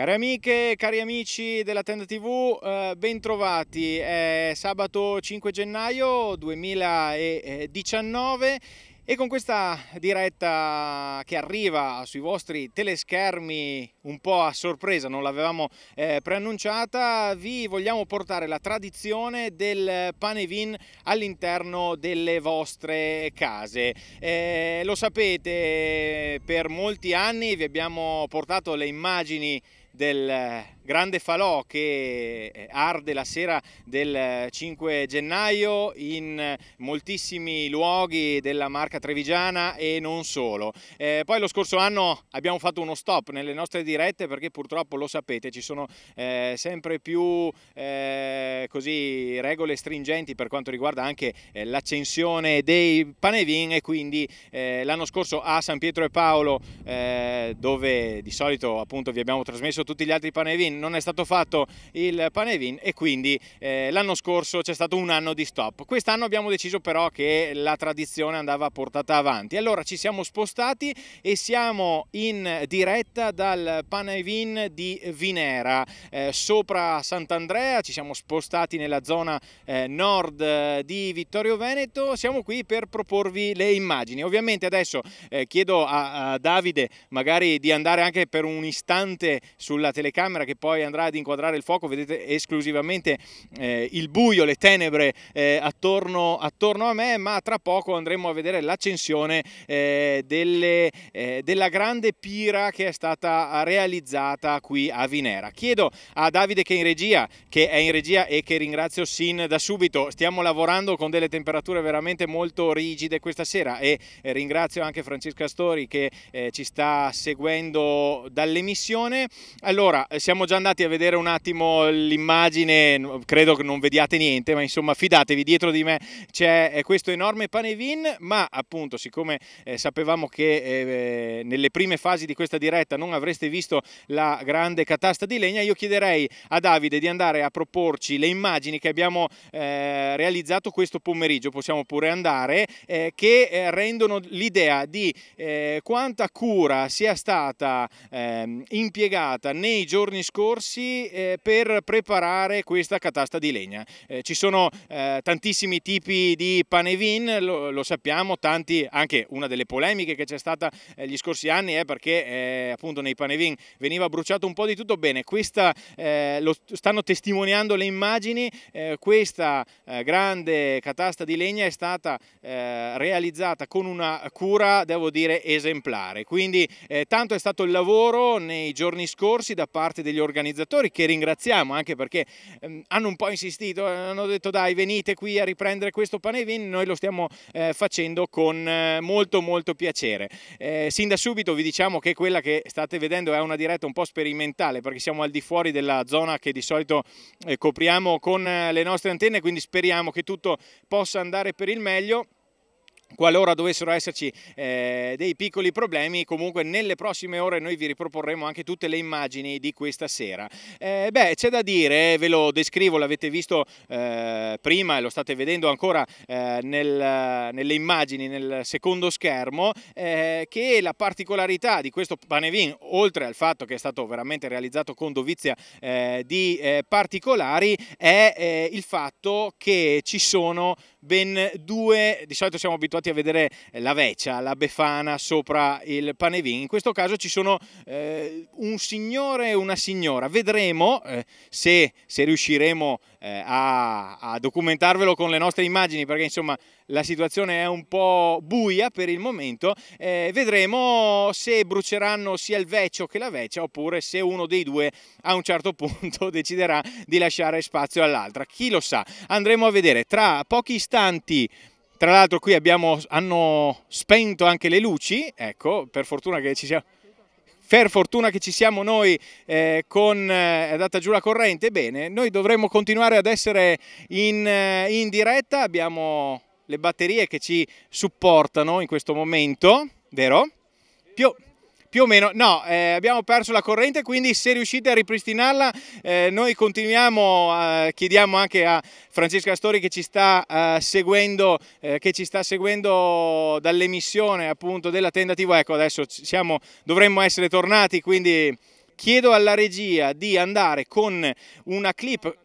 Care amiche, cari amici della Tenda TV, bentrovati. È sabato 5 gennaio 2019 e con questa diretta che arriva sui vostri teleschermi un po' a sorpresa, non l'avevamo preannunciata, vi vogliamo portare la tradizione del pane e vin all'interno delle vostre case. Lo sapete, per molti anni vi abbiamo portato le immagini del grande falò che arde la sera del 5 gennaio in moltissimi luoghi della Marca trevigiana e non solo. Poi lo scorso anno abbiamo fatto uno stop nelle nostre dirette perché purtroppo lo sapete, ci sono sempre più così regole stringenti per quanto riguarda anche l'accensione dei pane e vin, e quindi l'anno scorso a San Pietro e Paolo, dove di solito appunto vi abbiamo trasmesso tutti gli altri pane e vin, non è stato fatto il pane e vin e quindi l'anno scorso c'è stato un anno di stop. Quest'anno abbiamo deciso però che la tradizione andava portata avanti, allora ci siamo spostati e siamo in diretta dal pane e vin di Vinera, sopra Sant'Andrea. Ci siamo spostati nella zona nord di Vittorio Veneto, siamo qui per proporvi le immagini. Ovviamente adesso chiedo a Davide magari di andare anche per un istante sulla telecamera che poi andrà ad inquadrare il fuoco. Vedete esclusivamente il buio, le tenebre attorno a me, ma tra poco andremo a vedere l'accensione della grande pira che è stata realizzata qui a Vinera. Chiedo a Davide che è in regia e che ringrazio sin da subito. Stiamo lavorando con delle temperature veramente molto rigide questa sera, e ringrazio anche Francesca Stori che ci sta seguendo dall'emissione. Allora, siamo già andati a vedere un attimo l'immagine, credo che non vediate niente, ma insomma fidatevi, dietro di me c'è questo enorme pane e vin, ma appunto siccome sapevamo che nelle prime fasi di questa diretta non avreste visto la grande catasta di legna, io chiederei a Davide di andare a proporci le immagini che abbiamo realizzato questo pomeriggio, possiamo pure andare, che rendono l'idea di quanta cura sia stata impiegata nei giorni scorsi per preparare questa catasta di legna. Ci sono tantissimi tipi di pane e vin, lo sappiamo, tanti, anche una delle polemiche che c'è stata gli scorsi anni è perché appunto nei pane e vin veniva bruciato un po' di tutto. Bene, questa lo stanno testimoniando le immagini, questa grande catasta di legna è stata realizzata con una cura, devo dire, esemplare. Quindi tanto è stato il lavoro nei giorni scorsi da parte degli organizzatori, che ringraziamo anche perché hanno un po' insistito, hanno detto dai venite qui a riprendere questo pane e vin, noi lo stiamo facendo con molto piacere. Sin da subito vi diciamo che quella che state vedendo è una diretta un po' sperimentale perché siamo al di fuori della zona che di solito copriamo con le nostre antenne, quindi speriamo che tutto possa andare per il meglio. Qualora dovessero esserci dei piccoli problemi, comunque nelle prossime ore noi vi riproporremo anche tutte le immagini di questa sera. C'è da dire, ve lo descrivo, l'avete visto prima e lo state vedendo ancora nelle immagini, nel secondo schermo, che la particolarità di questo pane e vin, oltre al fatto che è stato veramente realizzato con dovizia di particolari, è il fatto che ci sono ben due. Di solito siamo abituati a vedere la veccia, la befana sopra il pane e vin, in questo caso ci sono un signore e una signora. Vedremo se riusciremo a documentarvelo con le nostre immagini, perché insomma la situazione è un po' buia per il momento. Vedremo se bruceranno sia il vecchio che la vecchia, oppure se uno dei due a un certo punto deciderà di lasciare spazio all'altra. Chi lo sa, andremo a vedere tra pochi istanti. Tra l'altro qui hanno spento anche le luci, ecco, per fortuna che ci siamo. Per fortuna che ci siamo noi, è andata giù la corrente. Bene, noi dovremmo continuare ad essere in diretta, abbiamo le batterie che ci supportano in questo momento, vero? Più o meno, no, abbiamo perso la corrente, quindi se riuscite a ripristinarla noi continuiamo, chiediamo anche a Francesca Stori che ci sta seguendo dall'emissione appunto della Tenda TV. Ecco, adesso dovremmo essere tornati, quindi chiedo alla regia di andare con una clip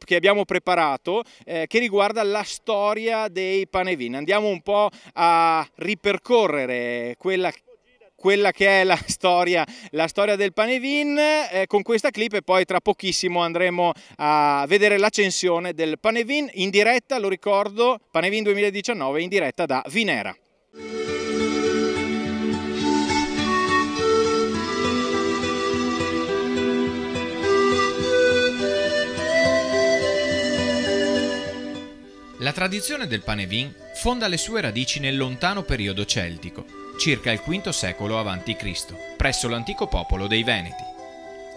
che abbiamo preparato che riguarda la storia dei Panevin. Andiamo un po' a ripercorrere quella che è la storia del Panevin con questa clip, e poi tra pochissimo andremo a vedere l'accensione del Panevin in diretta, lo ricordo, Panevin 2019 in diretta da Vinera. La tradizione del Panevin fonda le sue radici nel lontano periodo celtico, circa il V secolo a.C., presso l'antico popolo dei Veneti.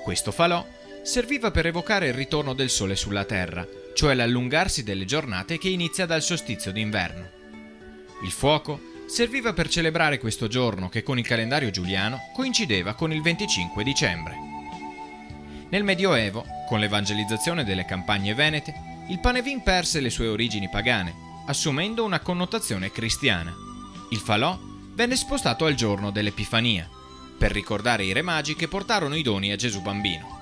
Questo falò serviva per evocare il ritorno del sole sulla terra, cioè l'allungarsi delle giornate che inizia dal solstizio d'inverno. Il fuoco serviva per celebrare questo giorno che con il calendario giuliano coincideva con il 25 dicembre. Nel Medioevo, con l'evangelizzazione delle campagne venete, il Panevin perse le sue origini pagane, assumendo una connotazione cristiana. Il falò venne spostato al giorno dell'Epifania, per ricordare i re magi che portarono i doni a Gesù bambino.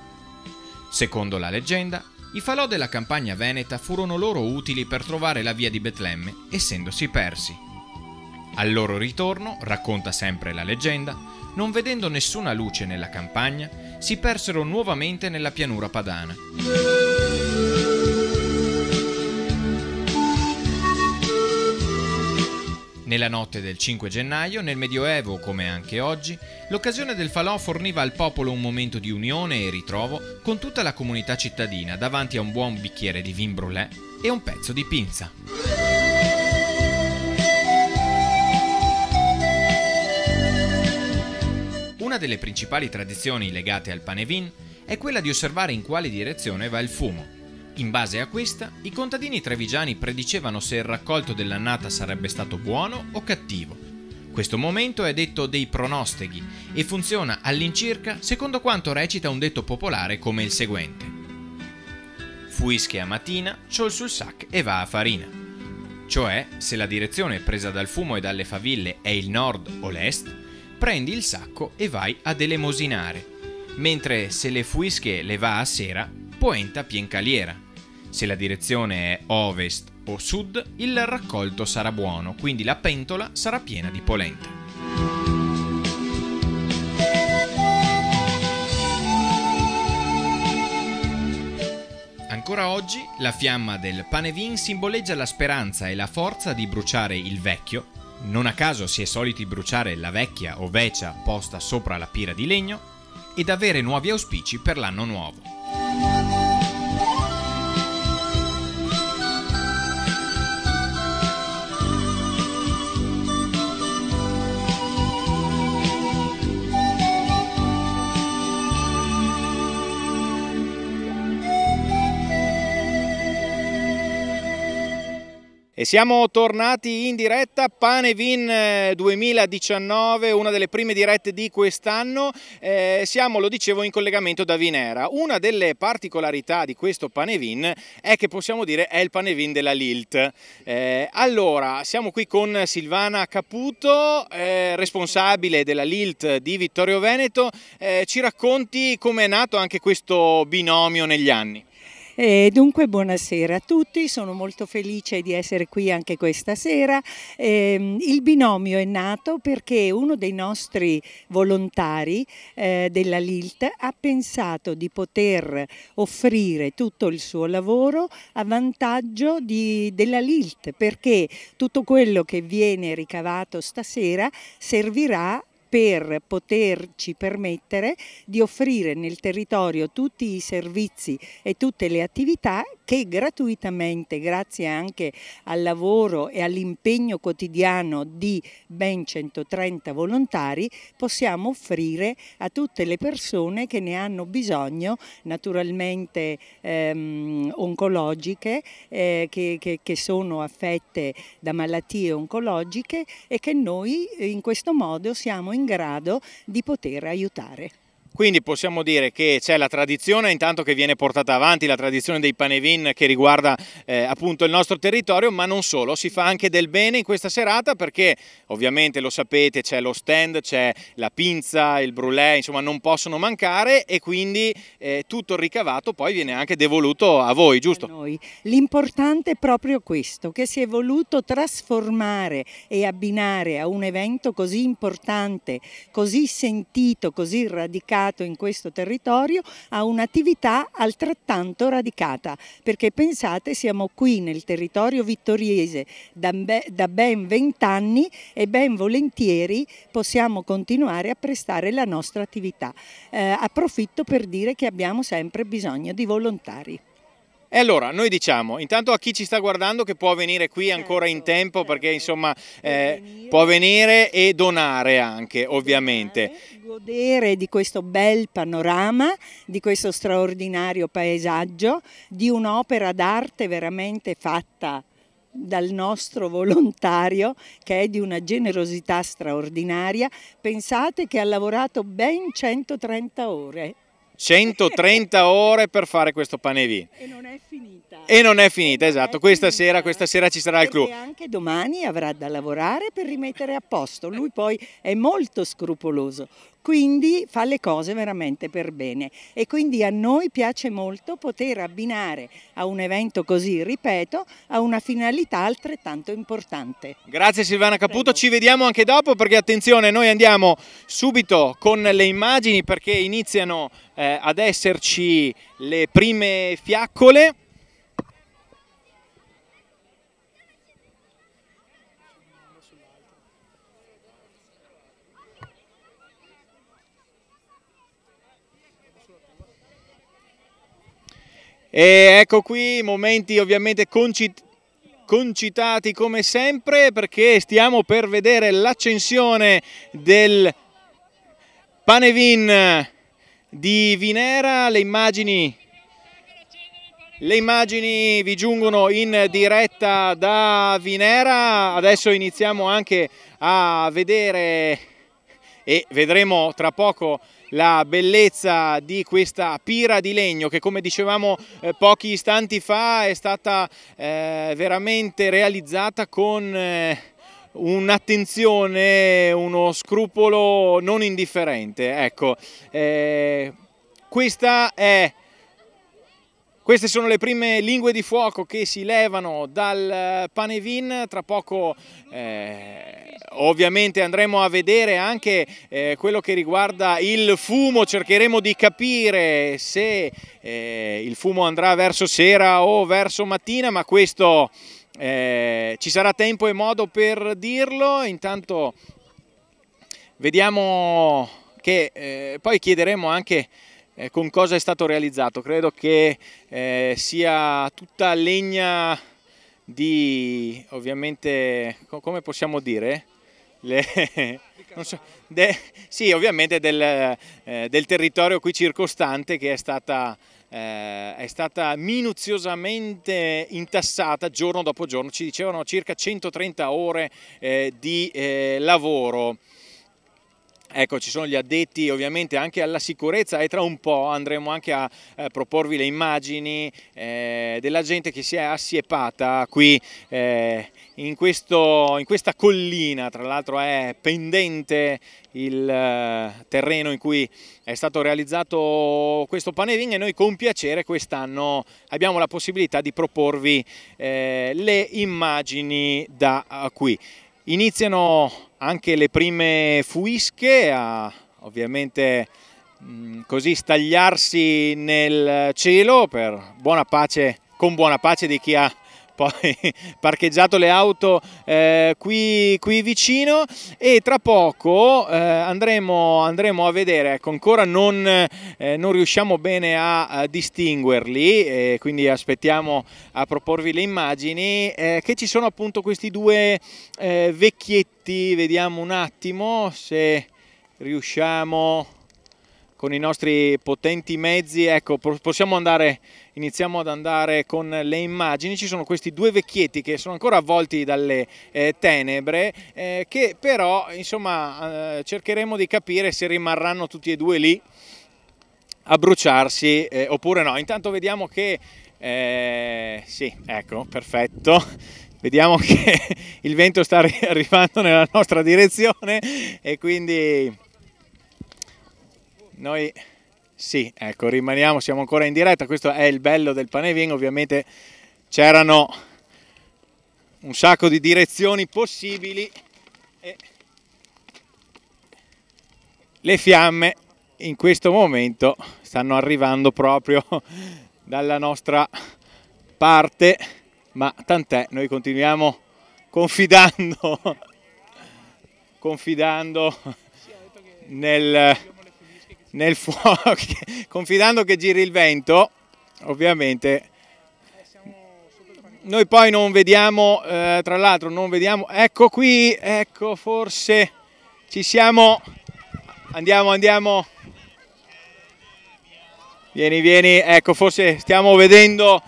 Secondo la leggenda, i falò della campagna veneta furono loro utili per trovare la via di Betlemme, essendosi persi. Al loro ritorno, racconta sempre la leggenda, non vedendo nessuna luce nella campagna, si persero nuovamente nella pianura padana. Nella notte del 5 gennaio, nel Medioevo come anche oggi, l'occasione del falò forniva al popolo un momento di unione e ritrovo con tutta la comunità cittadina davanti a un buon bicchiere di vin brûlé e un pezzo di pinza. Una delle principali tradizioni legate al Panevin è quella di osservare in quale direzione va il fumo. In base a questa, i contadini trevigiani predicevano se il raccolto dell'annata sarebbe stato buono o cattivo. Questo momento è detto dei pronosteghi e funziona all'incirca secondo quanto recita un detto popolare come il seguente: fuische a mattina, ciol sul sac e va a farina. Cioè, se la direzione presa dal fumo e dalle faville è il nord o l'est, prendi il sacco e vai ad elemosinare, mentre se le fuische le va a sera, poenta piencaliera. Se la direzione è ovest o sud, il raccolto sarà buono, quindi la pentola sarà piena di polenta. Ancora oggi, la fiamma del Panevin simboleggia la speranza e la forza di bruciare il vecchio. Non a caso si è soliti bruciare la vecchia o vecia posta sopra la pira di legno ed avere nuovi auspici per l'anno nuovo. E siamo tornati in diretta, Panevin 2019, una delle prime dirette di quest'anno. Siamo, lo dicevo, in collegamento da Vinera. Una delle particolarità di questo Panevin è che possiamo dire è il Panevin della Lilt. Allora, siamo qui con Silvana Caputo, responsabile della Lilt di Vittorio Veneto. Ci racconti come è nato anche questo binomio negli anni? Dunque buonasera a tutti, sono molto felice di essere qui anche questa sera. Il binomio è nato perché uno dei nostri volontari della Lilt ha pensato di poter offrire tutto il suo lavoro a vantaggio della Lilt, perché tutto quello che viene ricavato stasera servirà per poterci permettere di offrire nel territorio tutti i servizi e tutte le attività che gratuitamente, grazie anche al lavoro e all'impegno quotidiano di ben 130 volontari, possiamo offrire a tutte le persone che ne hanno bisogno, naturalmente oncologiche, che sono affette da malattie oncologiche e che noi in questo modo siamo in grado di poter aiutare. Quindi possiamo dire che c'è la tradizione intanto che viene portata avanti, la tradizione dei panevin che riguarda appunto il nostro territorio, ma non solo, si fa anche del bene in questa serata perché ovviamente lo sapete c'è lo stand, c'è la pinza, il brulè, insomma non possono mancare e quindi tutto il ricavato poi viene anche devoluto a voi, giusto? L'importante è proprio questo, che si è voluto trasformare e abbinare a un evento così importante, così sentito, così radicato in questo territorio a un'attività altrettanto radicata, perché pensate siamo qui nel territorio vittoriese da ben 20 anni e ben volentieri possiamo continuare a prestare la nostra attività. Approfitto per dire che abbiamo sempre bisogno di volontari. E allora noi diciamo intanto a chi ci sta guardando che può venire qui ancora in tempo perché insomma può venire e donare anche ovviamente. Godere di questo bel panorama, di questo straordinario paesaggio, di un'opera d'arte veramente fatta dal nostro volontario che è di una generosità straordinaria. Pensate che ha lavorato ben 130 ore. 130 ore per fare questo panevin. E non è finita. E non è finita, esatto. Questa sera ci sarà il clou. E anche domani avrà da lavorare per rimettere a posto. Lui poi è molto scrupoloso, quindi fa le cose veramente per bene. E quindi a noi piace molto poter abbinare a un evento così, ripeto, a una finalità altrettanto importante. Grazie Silvana Caputo, ci vediamo anche dopo perché attenzione, noi andiamo subito con le immagini perché iniziano ad esserci le prime fiaccole. E ecco qui momenti ovviamente concitati come sempre perché stiamo per vedere l'accensione del panevin di Vinera. Le immagini vi giungono in diretta da Vinera, adesso iniziamo anche a vedere e vedremo tra poco la bellezza di questa pira di legno che, come dicevamo pochi istanti fa, è stata veramente realizzata con un'attenzione, uno scrupolo non indifferente. Ecco, queste sono le prime lingue di fuoco che si levano dal panevin. Tra poco ovviamente andremo a vedere anche quello che riguarda il fumo, cercheremo di capire se il fumo andrà verso sera o verso mattina, ma questo ci sarà tempo e modo per dirlo. Intanto vediamo che poi chiederemo anche con cosa è stato realizzato. Credo che sia tutta legna di, ovviamente, come possiamo dire? Non so, sì, ovviamente del territorio qui circostante che è stata minuziosamente intassata giorno dopo giorno. Ci dicevano circa 130 ore di lavoro. Ecco, ci sono gli addetti ovviamente anche alla sicurezza e tra un po' andremo anche a proporvi le immagini della gente che si è assiepata qui in questa collina. Tra l'altro è pendente il terreno in cui è stato realizzato questo panevin e noi con piacere quest'anno abbiamo la possibilità di proporvi le immagini da qui. Iniziano anche le prime fuische a ovviamente così stagliarsi nel cielo con buona pace di chi ha poi parcheggiato le auto qui vicino, e tra poco andremo a vedere, ecco, ancora non riusciamo bene a distinguerli, quindi aspettiamo a proporvi le immagini, che ci sono appunto questi due vecchietti. Vediamo un attimo se riusciamo con i nostri potenti mezzi, ecco, iniziamo ad andare con le immagini. Ci sono questi due vecchietti che sono ancora avvolti dalle tenebre, che però insomma cercheremo di capire se rimarranno tutti e due lì a bruciarsi oppure no. Intanto vediamo che sì, ecco, perfetto, vediamo che il vento sta arrivando nella nostra direzione e quindi noi sì, ecco, rimaniamo, siamo ancora in diretta. Questo è il bello del Panevin. Ovviamente c'erano un sacco di direzioni possibili e le fiamme in questo momento stanno arrivando proprio dalla nostra parte, ma tant'è, noi continuiamo confidando nel fuoco, confidando che giri il vento. Ovviamente noi poi non vediamo, tra l'altro non vediamo, ecco qui, ecco, forse ci siamo. Andiamo, vieni, ecco, forse stiamo vedendo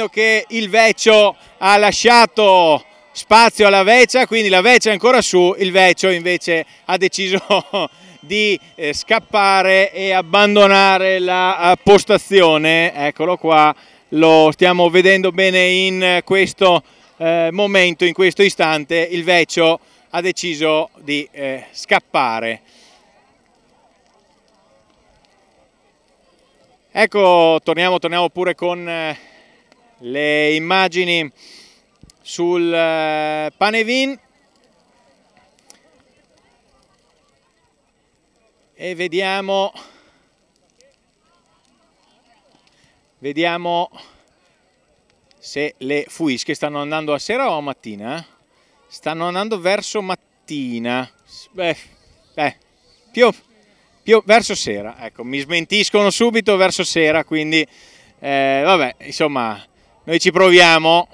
che il Vecchio ha lasciato spazio alla Vecchia, quindi la Vecchia è ancora su, il Vecchio invece ha deciso di scappare e abbandonare la postazione. Eccolo qua, lo stiamo vedendo bene in questo momento, in questo istante, il Vecchio ha deciso di scappare. Ecco, torniamo pure con le immagini sul Panevin e vediamo se le fuische stanno andando a sera o a mattina. Stanno andando verso mattina, più verso sera, ecco, mi smentiscono subito, verso sera, quindi vabbè, insomma, noi ci proviamo,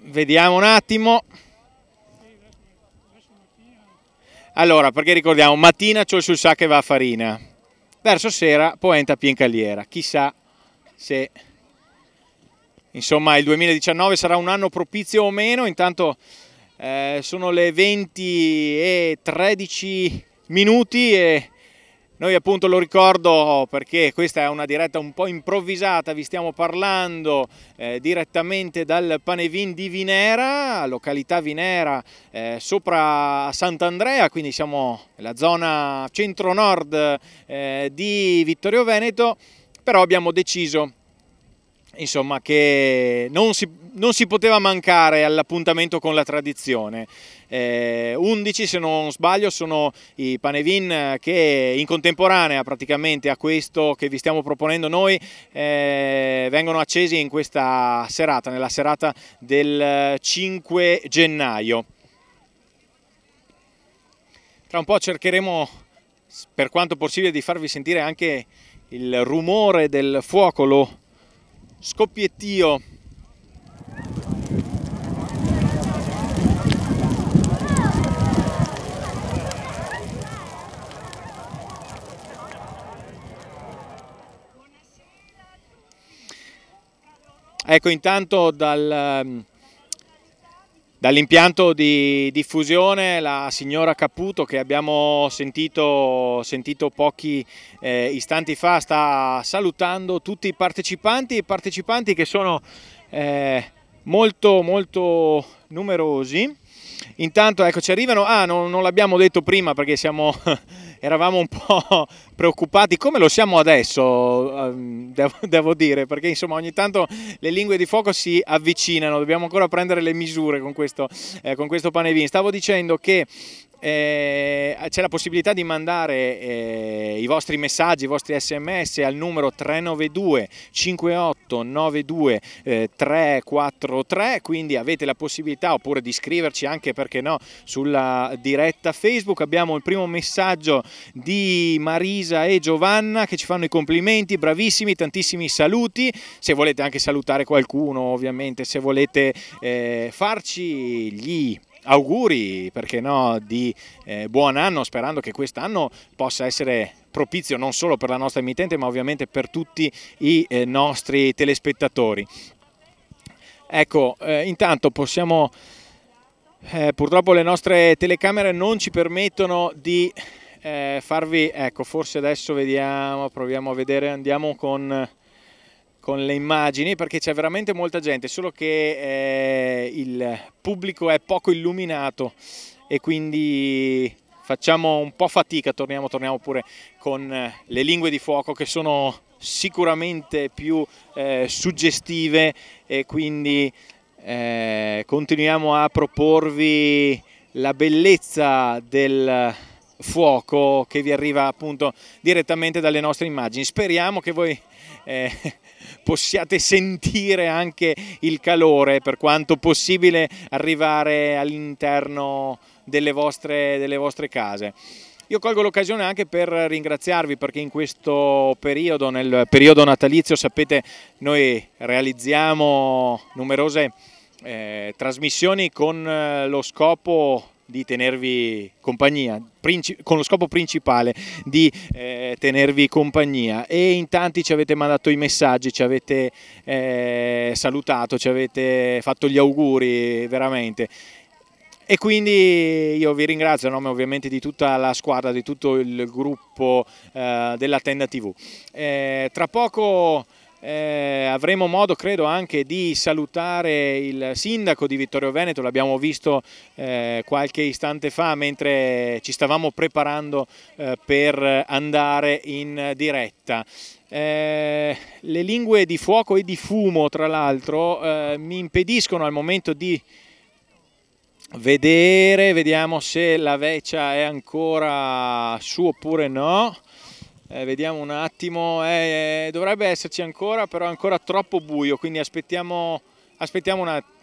vediamo un attimo. Allora, perché ricordiamo, mattina c'ho il sul sa che va a farina, verso sera poenta piencaliera, chissà se insomma il 2019 sarà un anno propizio o meno. Intanto sono le 20:13 e noi appunto, lo ricordo perché questa è una diretta un po' improvvisata, vi stiamo parlando direttamente dal Panevin di Vinera, località Vinera, sopra Sant'Andrea, quindi siamo nella zona centro-nord di Vittorio Veneto, però abbiamo deciso insomma che non si poteva mancare all'appuntamento con la tradizione. 11, se non sbaglio, sono i Panevin che in contemporanea praticamente a questo che vi stiamo proponendo noi vengono accesi in questa serata, nella serata del 5 gennaio. Tra un po' cercheremo, per quanto possibile, di farvi sentire anche il rumore del fuoco, lo scoppiettio. Ecco, intanto dall'impianto di diffusione la signora Caputo, che abbiamo sentito pochi istanti fa, sta salutando tutti i partecipanti che sono molto numerosi. Intanto ecco, ci arrivano, non l'abbiamo detto prima perché eravamo un po' preoccupati, come lo siamo adesso, devo dire, perché insomma ogni tanto le lingue di fuoco si avvicinano, dobbiamo ancora prendere le misure con questo Panevin. Stavo dicendo che c'è la possibilità di mandare i vostri messaggi, i vostri sms al numero 392 5892 343, quindi avete la possibilità, oppure di scriverci anche, perché no, sulla diretta Facebook. Abbiamo il primo messaggio di Marisa e Giovanna che ci fanno i complimenti, bravissimi, tantissimi saluti. Se volete anche salutare qualcuno, ovviamente, se volete farci gli auguri, perché no, di buon anno, sperando che quest'anno possa essere propizio non solo per la nostra emittente, ma ovviamente per tutti i nostri telespettatori. Ecco, intanto possiamo, purtroppo le nostre telecamere non ci permettono di farvi, ecco, forse adesso vediamo, proviamo a vedere, andiamo con le immagini, perché c'è veramente molta gente, solo che il pubblico è poco illuminato e quindi facciamo un po' fatica. Torniamo pure con le lingue di fuoco, che sono sicuramente più suggestive, e quindi continuiamo a proporvi la bellezza del fuoco che vi arriva appunto direttamente dalle nostre immagini. Speriamo che voi possiate sentire anche il calore, per quanto possibile, arrivare all'interno delle vostre case. Io colgo l'occasione anche per ringraziarvi, perché in questo periodo, nel periodo natalizio, sapete, noi realizziamo numerose trasmissioni con lo scopo di tenervi compagnia, con lo scopo principale di tenervi compagnia, e in tanti ci avete mandato i messaggi, ci avete salutato, ci avete fatto gli auguri veramente, e quindi io vi ringrazio a nome ovviamente di tutta la squadra, di tutto il gruppo della Tenda TV. Tra poco avremo modo, credo, anche di salutare il sindaco di Vittorio Veneto. L'abbiamo visto qualche istante fa mentre ci stavamo preparando per andare in diretta. Le lingue di fuoco e di fumo, tra l'altro, mi impediscono al momento di vedere, vediamo se la veccia è ancora su oppure no. Vediamo un attimo, dovrebbe esserci ancora, però è ancora troppo buio, quindi aspettiamo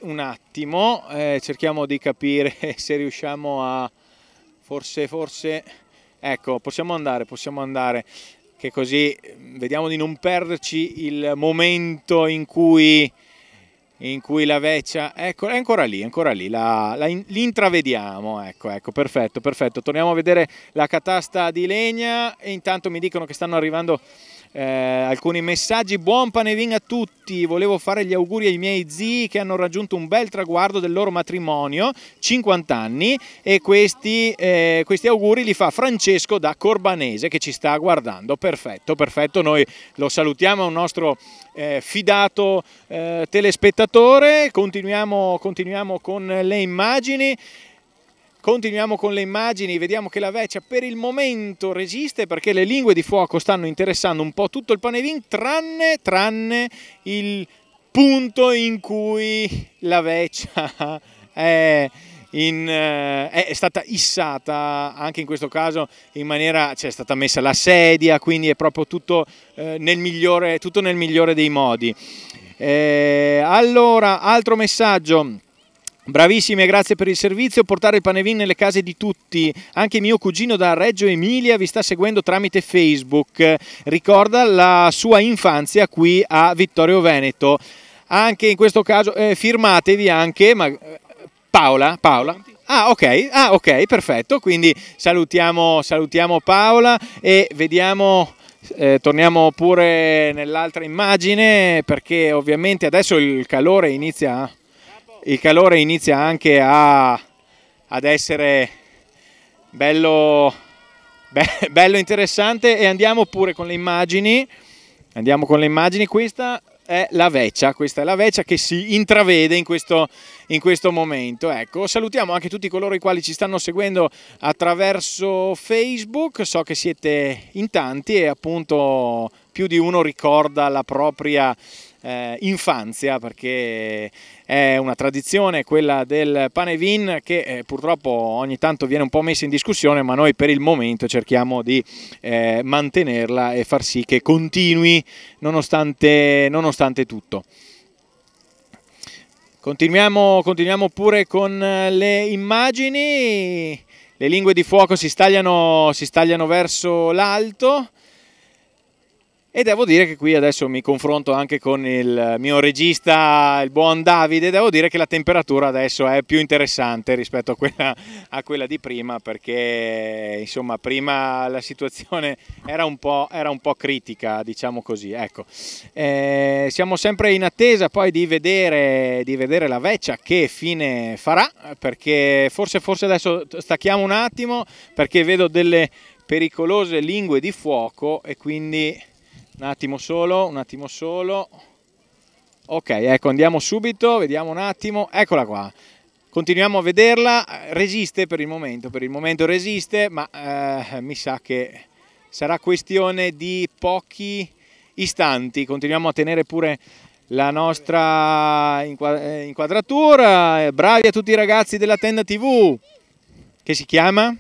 un attimo, cerchiamo di capire se riusciamo a, forse, ecco, possiamo andare, che così vediamo di non perderci il momento in cui la veccia, ecco, è ancora lì, l'intravediamo, ecco, perfetto, torniamo a vedere la catasta di legna, e intanto mi dicono che stanno arrivando alcuni messaggi. Buon Panevin a tutti, volevo fare gli auguri ai miei zii che hanno raggiunto un bel traguardo del loro matrimonio, 50 anni, e questi auguri li fa Francesco da Corbanese, che ci sta guardando. Perfetto, noi lo salutiamo, è un nostro fidato telespettatore. Continuiamo con le immagini. Vediamo che la vecchia per il momento resiste, perché le lingue di fuoco stanno interessando un po' tutto il Panevin, tranne il punto in cui la vecchia è stata issata, anche in questo caso in maniera, è stata messa la sedia, quindi è proprio tutto nel migliore dei modi. Allora, altro messaggio. Bravissime, grazie per il servizio, portare il Panevin nelle case di tutti. Anche mio cugino da Reggio Emilia vi sta seguendo tramite Facebook, ricorda la sua infanzia qui a Vittorio Veneto. Anche in questo caso firmatevi anche, Paola? Ah ok, perfetto, quindi salutiamo Paola, e vediamo, torniamo pure nell'altra immagine, perché ovviamente adesso il calore inizia anche ad essere bello interessante, e andiamo pure con le immagini. Questa è la veccia che si intravede in questo momento. Ecco, salutiamo anche tutti coloro i quali ci stanno seguendo attraverso Facebook, so che siete in tanti, e appunto più di uno ricorda la propria infanzia, perché è una tradizione quella del Panevin che purtroppo ogni tanto viene un po' messa in discussione, ma noi per il momento cerchiamo di mantenerla e far sì che continui nonostante tutto. Continuiamo pure con le immagini. Le lingue di fuoco si stagliano verso l'alto. E devo dire che qui adesso mi confronto anche con il mio regista, il buon Davide. Devo dire che la temperatura adesso è più interessante rispetto a quella di prima, perché insomma prima la situazione era un po' critica, diciamo così. Ecco. Siamo sempre in attesa poi di vedere la vecchia che fine farà, perché forse adesso stacchiamo un attimo, perché vedo delle pericolose lingue di fuoco, e quindi un attimo solo. Ok, ecco, andiamo subito, vediamo un attimo, eccola qua. Continuiamo a vederla, resiste per il momento resiste, ma mi sa che sarà questione di pochi istanti. Continuiamo a tenere pure la nostra inquadratura. Bravi a tutti i ragazzi della Tenda TV, che si chiama?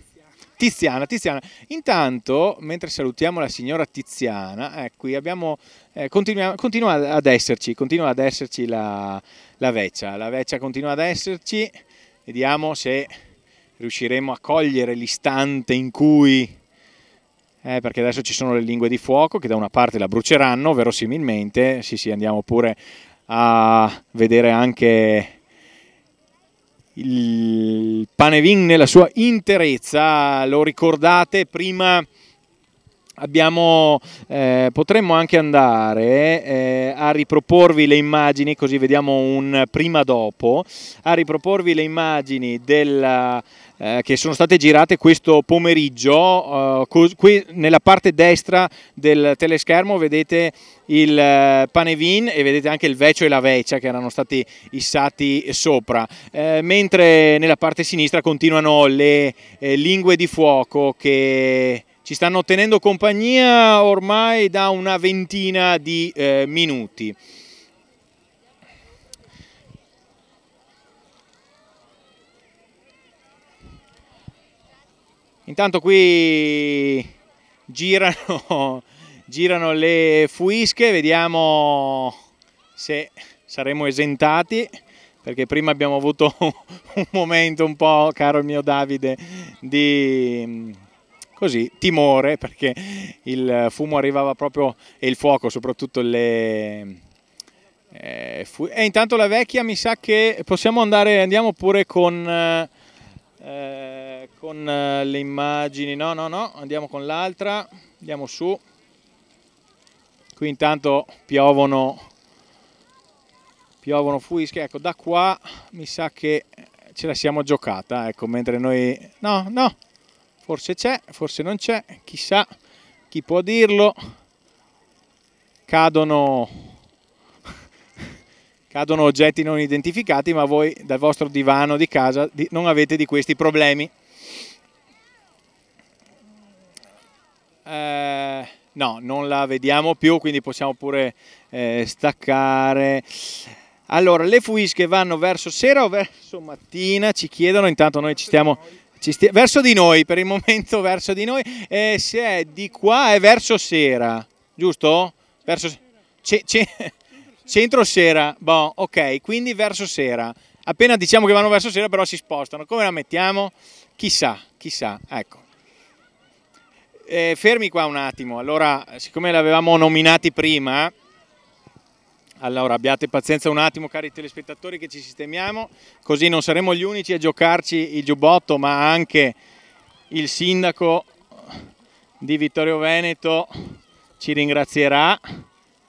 Tiziana. Intanto, mentre salutiamo la signora Tiziana, qui abbiamo, continua ad esserci la veccia continua ad esserci. Vediamo se riusciremo a cogliere l'istante in cui, perché adesso ci sono le lingue di fuoco che da una parte la bruceranno, verosimilmente. Sì, andiamo pure a vedere anche il Panevin nella sua interezza. Lo ricordate, prima potremmo anche andare a riproporvi le immagini, così vediamo un prima dopo, a riproporvi le immagini che sono state girate questo pomeriggio. Qui nella parte destra del teleschermo vedete il Panevin e vedete anche il Vecio e la Veccia che erano stati issati sopra, mentre nella parte sinistra continuano le lingue di fuoco che ci stanno tenendo compagnia ormai da una ventina di minuti. Intanto qui girano le fuische, vediamo se saremo esentati, perché prima abbiamo avuto un momento un po', caro il mio Davide, di timore, perché il fumo arrivava proprio, e il fuoco soprattutto. E intanto la vecchia, mi sa che andiamo pure con le immagini. No, andiamo con l'altra, andiamo su. Qui intanto piovono fuische, ecco, da qua mi sa che ce la siamo giocata, ecco, mentre noi no, forse c'è, forse non c'è, chissà, chi può dirlo. Cadono oggetti non identificati, ma voi dal vostro divano di casa non avete di questi problemi. No, non la vediamo più, quindi possiamo pure staccare. Allora, le fuische vanno verso sera o verso mattina? Ci chiedono, intanto noi verso di noi, per il momento verso di noi. Se è di qua è verso sera, giusto? Verso centro sera, boh, ok, quindi verso sera. Appena diciamo che vanno verso sera però si spostano. Come la mettiamo? Chissà, ecco. Fermi qua un attimo. Allora, siccome l'avevamo nominati prima, allora abbiate pazienza un attimo, cari telespettatori, che ci sistemiamo, così non saremo gli unici a giocarci il giubbotto, ma anche il sindaco di Vittorio Veneto ci ringrazierà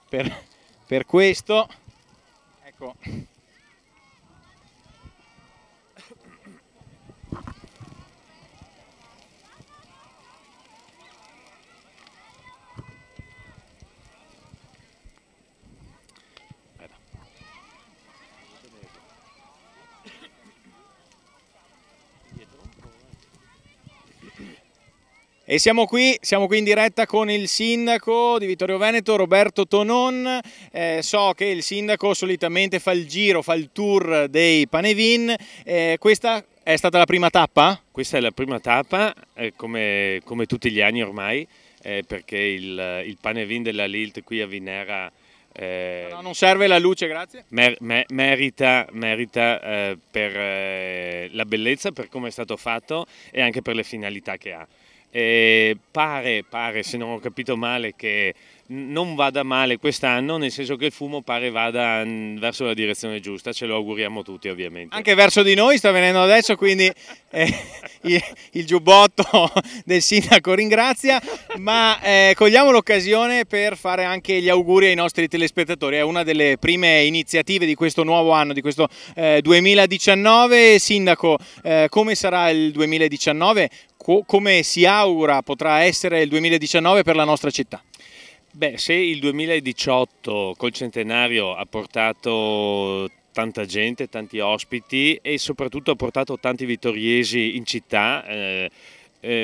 per questo. Ecco. E siamo qui in diretta con il sindaco di Vittorio Veneto, Roberto Tonon. So che il sindaco solitamente fa il tour dei Panevin. Questa è stata la prima tappa? Questa è la prima tappa, come tutti gli anni ormai, perché il Panevin della Lilt qui a Vinera no, non serve la luce, grazie. Merita per la bellezza, per come è stato fatto e anche per le finalità che ha. Pare, se non ho capito male, che non vada male quest'anno, nel senso che il fumo pare vada verso la direzione giusta, ce lo auguriamo tutti ovviamente. Anche verso di noi sta venendo adesso, quindi il giubbotto del sindaco ringrazia, ma cogliamo l'occasione per fare anche gli auguri ai nostri telespettatori. È una delle prime iniziative di questo nuovo anno, di questo 2019. Sindaco, come sarà il 2019? come si augura potrà essere il 2019 per la nostra città? Beh, se il 2018 col centenario ha portato tanta gente, tanti ospiti e soprattutto ha portato tanti vittoriesi in città,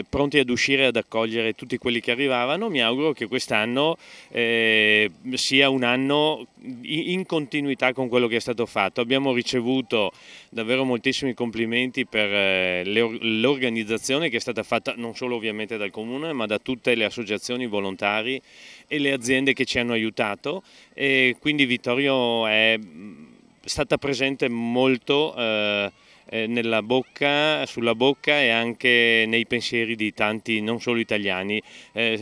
pronti ad uscire ad accogliere tutti quelli che arrivavano, mi auguro che quest'anno sia un anno in continuità con quello che è stato fatto. Abbiamo ricevuto davvero moltissimi complimenti per l'organizzazione che è stata fatta non solo ovviamente dal Comune, ma da tutte le associazioni volontari e le aziende che ci hanno aiutato, e quindi Vittorio è stata presente molto sulla bocca e anche nei pensieri di tanti, non solo italiani.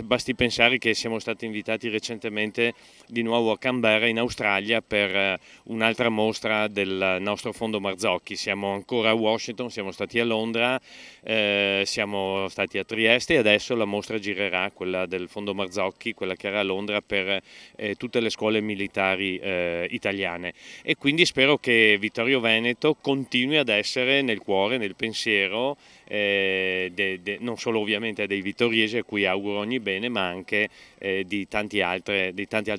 Basti pensare che siamo stati invitati recentemente di nuovo a Canberra in Australia per un'altra mostra del nostro Fondo Marzocchi. Siamo ancora a Washington, siamo stati a Londra, siamo stati a Trieste e adesso la mostra girerà, quella del Fondo Marzocchi, quella che era a Londra, per tutte le scuole militari italiane, e quindi spero che Vittorio Veneto continui ad essere nel cuore, nel pensiero, non solo ovviamente dei vittoriesi a cui auguro ogni bene, ma anche di tante altre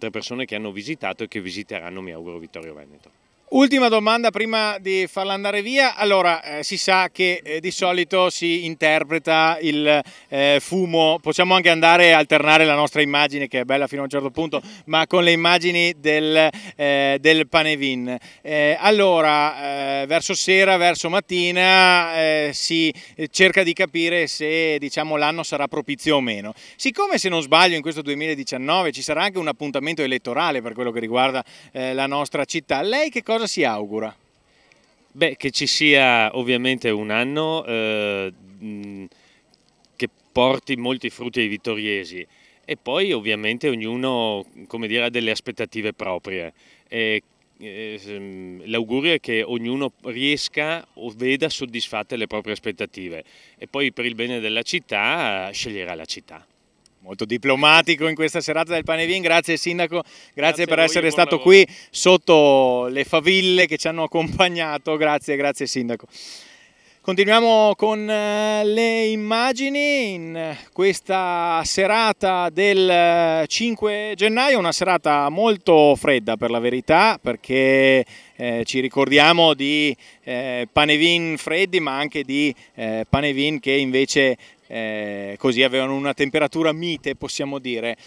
persone che hanno visitato e che visiteranno, mi auguro, Vittorio Veneto. Ultima domanda prima di farla andare via. Allora, si sa che di solito si interpreta il fumo, possiamo anche andare a alternare la nostra immagine, che è bella fino a un certo punto, ma con le immagini del Panevin. Allora, verso sera, verso mattina, si cerca di capire se, diciamo, l'anno sarà propizio o meno. Siccome, se non sbaglio, in questo 2019 ci sarà anche un appuntamento elettorale per quello che riguarda la nostra città, lei che cosa si augura? Beh, che ci sia ovviamente un anno che porti molti frutti ai vittoriesi, e poi ovviamente ognuno, come dire, ha delle aspettative proprie. L'augurio è che ognuno riesca o veda soddisfatte le proprie aspettative, e poi per il bene della città sceglierà la città. Molto diplomatico in questa serata del Panevin. Grazie Sindaco, grazie per a voi, essere buon stato lavoro qui sotto le faville che ci hanno accompagnato. Grazie Sindaco. Continuiamo con le immagini in questa serata del 5 gennaio, una serata molto fredda per la verità, perché ci ricordiamo di Panevin freddi, ma anche di Panevin che invece così avevano una temperatura mite, possiamo dire.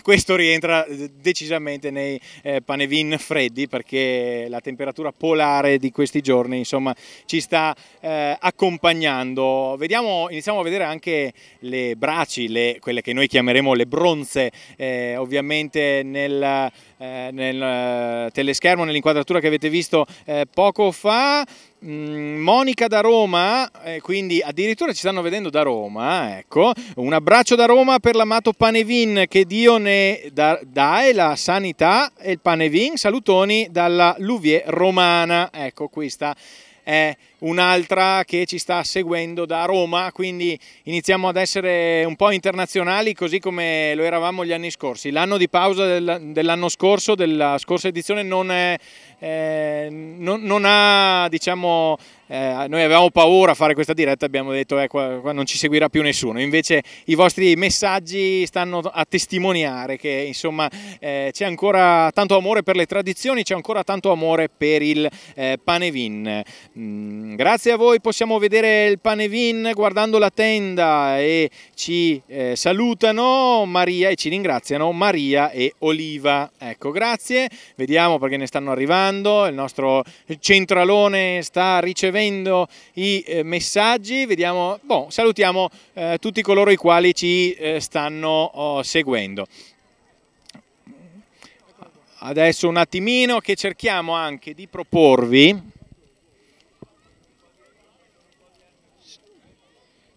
Questo rientra decisamente nei Panevin freddi, perché la temperatura polare di questi giorni, insomma, ci sta accompagnando. Iniziamo a vedere anche le braci, quelle che noi chiameremo le bronze, ovviamente nel teleschermo, nell'inquadratura che avete visto poco fa. Monica da Roma, quindi addirittura ci stanno vedendo da Roma, ecco, un abbraccio da Roma per l'amato Panevin, che Dio ne dà e la sanità, e il Panevin, salutoni dalla Louviers romana. Ecco, questa è un'altra che ci sta seguendo da Roma, quindi iniziamo ad essere un po' internazionali, così come lo eravamo gli anni scorsi. L'anno di pausa dell'anno scorso, della scorsa edizione, non ha, diciamo, noi avevamo paura a fare questa diretta, abbiamo detto qua non ci seguirà più nessuno, invece i vostri messaggi stanno a testimoniare che, insomma, c'è ancora tanto amore per le tradizioni, c'è ancora tanto amore per il Panevin. Grazie a voi possiamo vedere il Panevin guardando la tenda, e ci salutano Maria e ci ringraziano Maria e Oliva. Ecco, grazie. Vediamo, perché ne stanno arrivando, il nostro centralone sta ricevendo i messaggi. Vediamo, salutiamo tutti coloro i quali ci stanno seguendo. Adesso un attimino che cerchiamo anche di proporvi,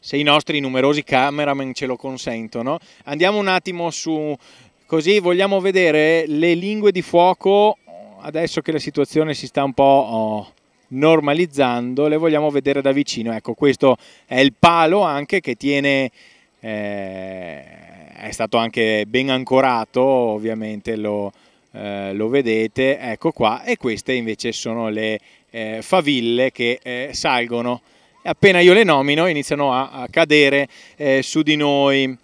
se i nostri numerosi cameraman ce lo consentono, andiamo un attimo su, così vogliamo vedere le lingue di fuoco. Adesso che la situazione si sta un po' normalizzando, le vogliamo vedere da vicino. Ecco, questo è il palo anche che tiene, è stato anche ben ancorato, ovviamente lo vedete, ecco qua, e queste invece sono le faville che salgono e appena io le nomino iniziano a cadere su di noi.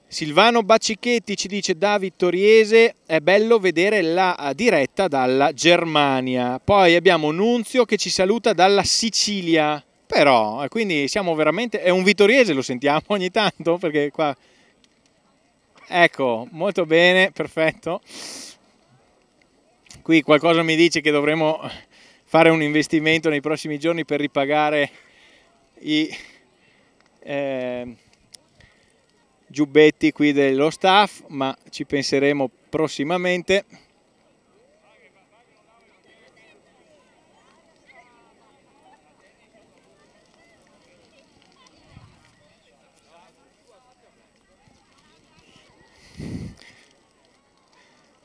Silvano Baccichetti ci dice: da Vittoriese è bello vedere la diretta dalla Germania. Poi abbiamo Nunzio che ci saluta dalla Sicilia, però quindi siamo veramente, è un vittoriese, lo sentiamo ogni tanto perché qua, ecco, molto bene, perfetto. Qui qualcosa mi dice che dovremo fare un investimento nei prossimi giorni per ripagare i giubbetti qui dello staff, ma ci penseremo prossimamente.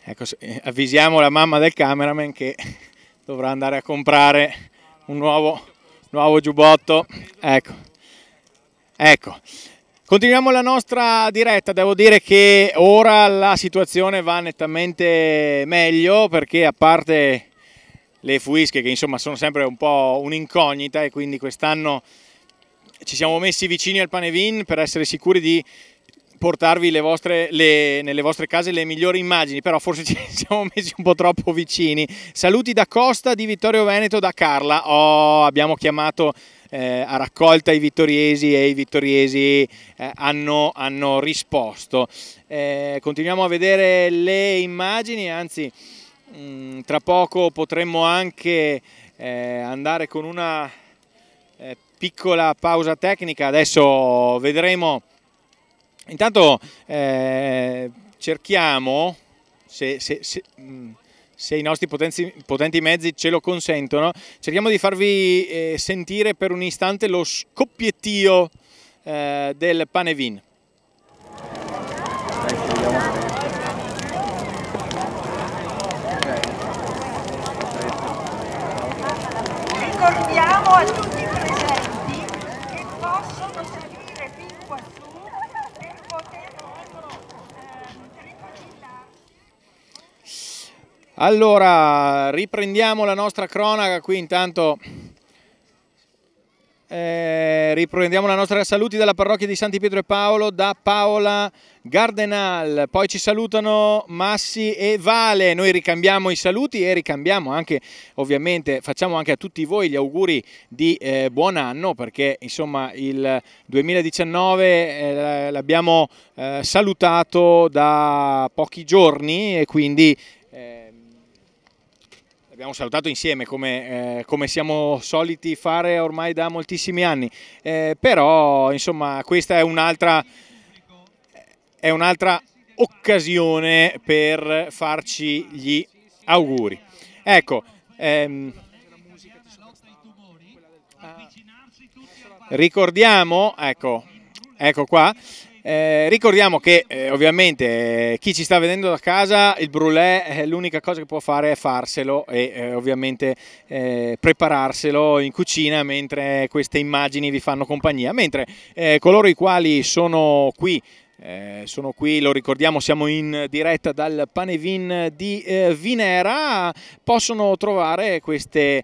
Ecco, avvisiamo la mamma del cameraman che dovrà andare a comprare un nuovo giubbotto. Ecco. Continuiamo la nostra diretta. Devo dire che ora la situazione va nettamente meglio, perché a parte le fuische che insomma sono sempre un po' un'incognita, e quindi quest'anno ci siamo messi vicini al Panevin per essere sicuri di portarvi nelle vostre case le migliori immagini, però forse ci siamo messi un po' troppo vicini. Saluti da Costa di Vittorio Veneto, da Carla. Abbiamo chiamato a raccolta i vittoriesi e i vittoriesi hanno risposto. Continuiamo a vedere le immagini, anzi tra poco potremmo anche andare con una piccola pausa tecnica. Adesso vedremo. Intanto cerchiamo, se i nostri potenti mezzi ce lo consentono, cerchiamo di farvi sentire per un istante lo scoppiettio del Panevin. Ricordiamo a tutti i presenti che possono seguire fin quassù per poter ricollegarsi. Allora, riprendiamo la nostra cronaca qui intanto. Riprendiamo la nostra saluti dalla parrocchia di Santi Pietro e Paolo da Paola Gardenal. Poi ci salutano Massi e Vale. Noi ricambiamo i saluti e ricambiamo anche, ovviamente, facciamo anche a tutti voi gli auguri di buon anno, perché insomma il 2019 l'abbiamo salutato da pochi giorni e quindi abbiamo salutato insieme come siamo soliti fare ormai da moltissimi anni, però insomma questa è un'altra occasione per farci gli auguri. Ecco, ricordiamo, ecco qua. Ricordiamo che ovviamente chi ci sta vedendo da casa, il brulè l'unica cosa che può fare è farselo e ovviamente prepararselo in cucina mentre queste immagini vi fanno compagnia, mentre coloro i quali sono qui, lo ricordiamo, siamo in diretta dal Panevin di Vinera, possono trovare queste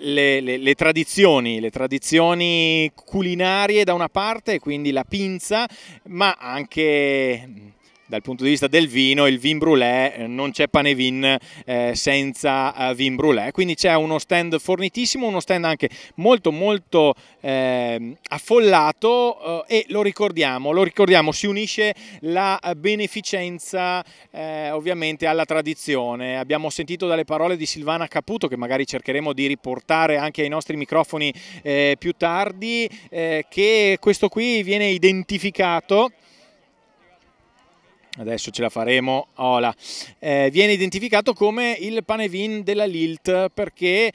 le tradizioni culinarie da una parte, quindi la pinza, ma anche dal punto di vista del vino, il vin brulè. Non c'è Panevin senza vin brulè, quindi c'è uno stand fornitissimo, uno stand anche molto molto affollato, e lo ricordiamo, si unisce la beneficenza ovviamente alla tradizione. Abbiamo sentito dalle parole di Silvana Caputo, che magari cercheremo di riportare anche ai nostri microfoni più tardi, che questo qui viene identificato. Adesso ce la faremo. Viene identificato come il Panevin della Lilt, perché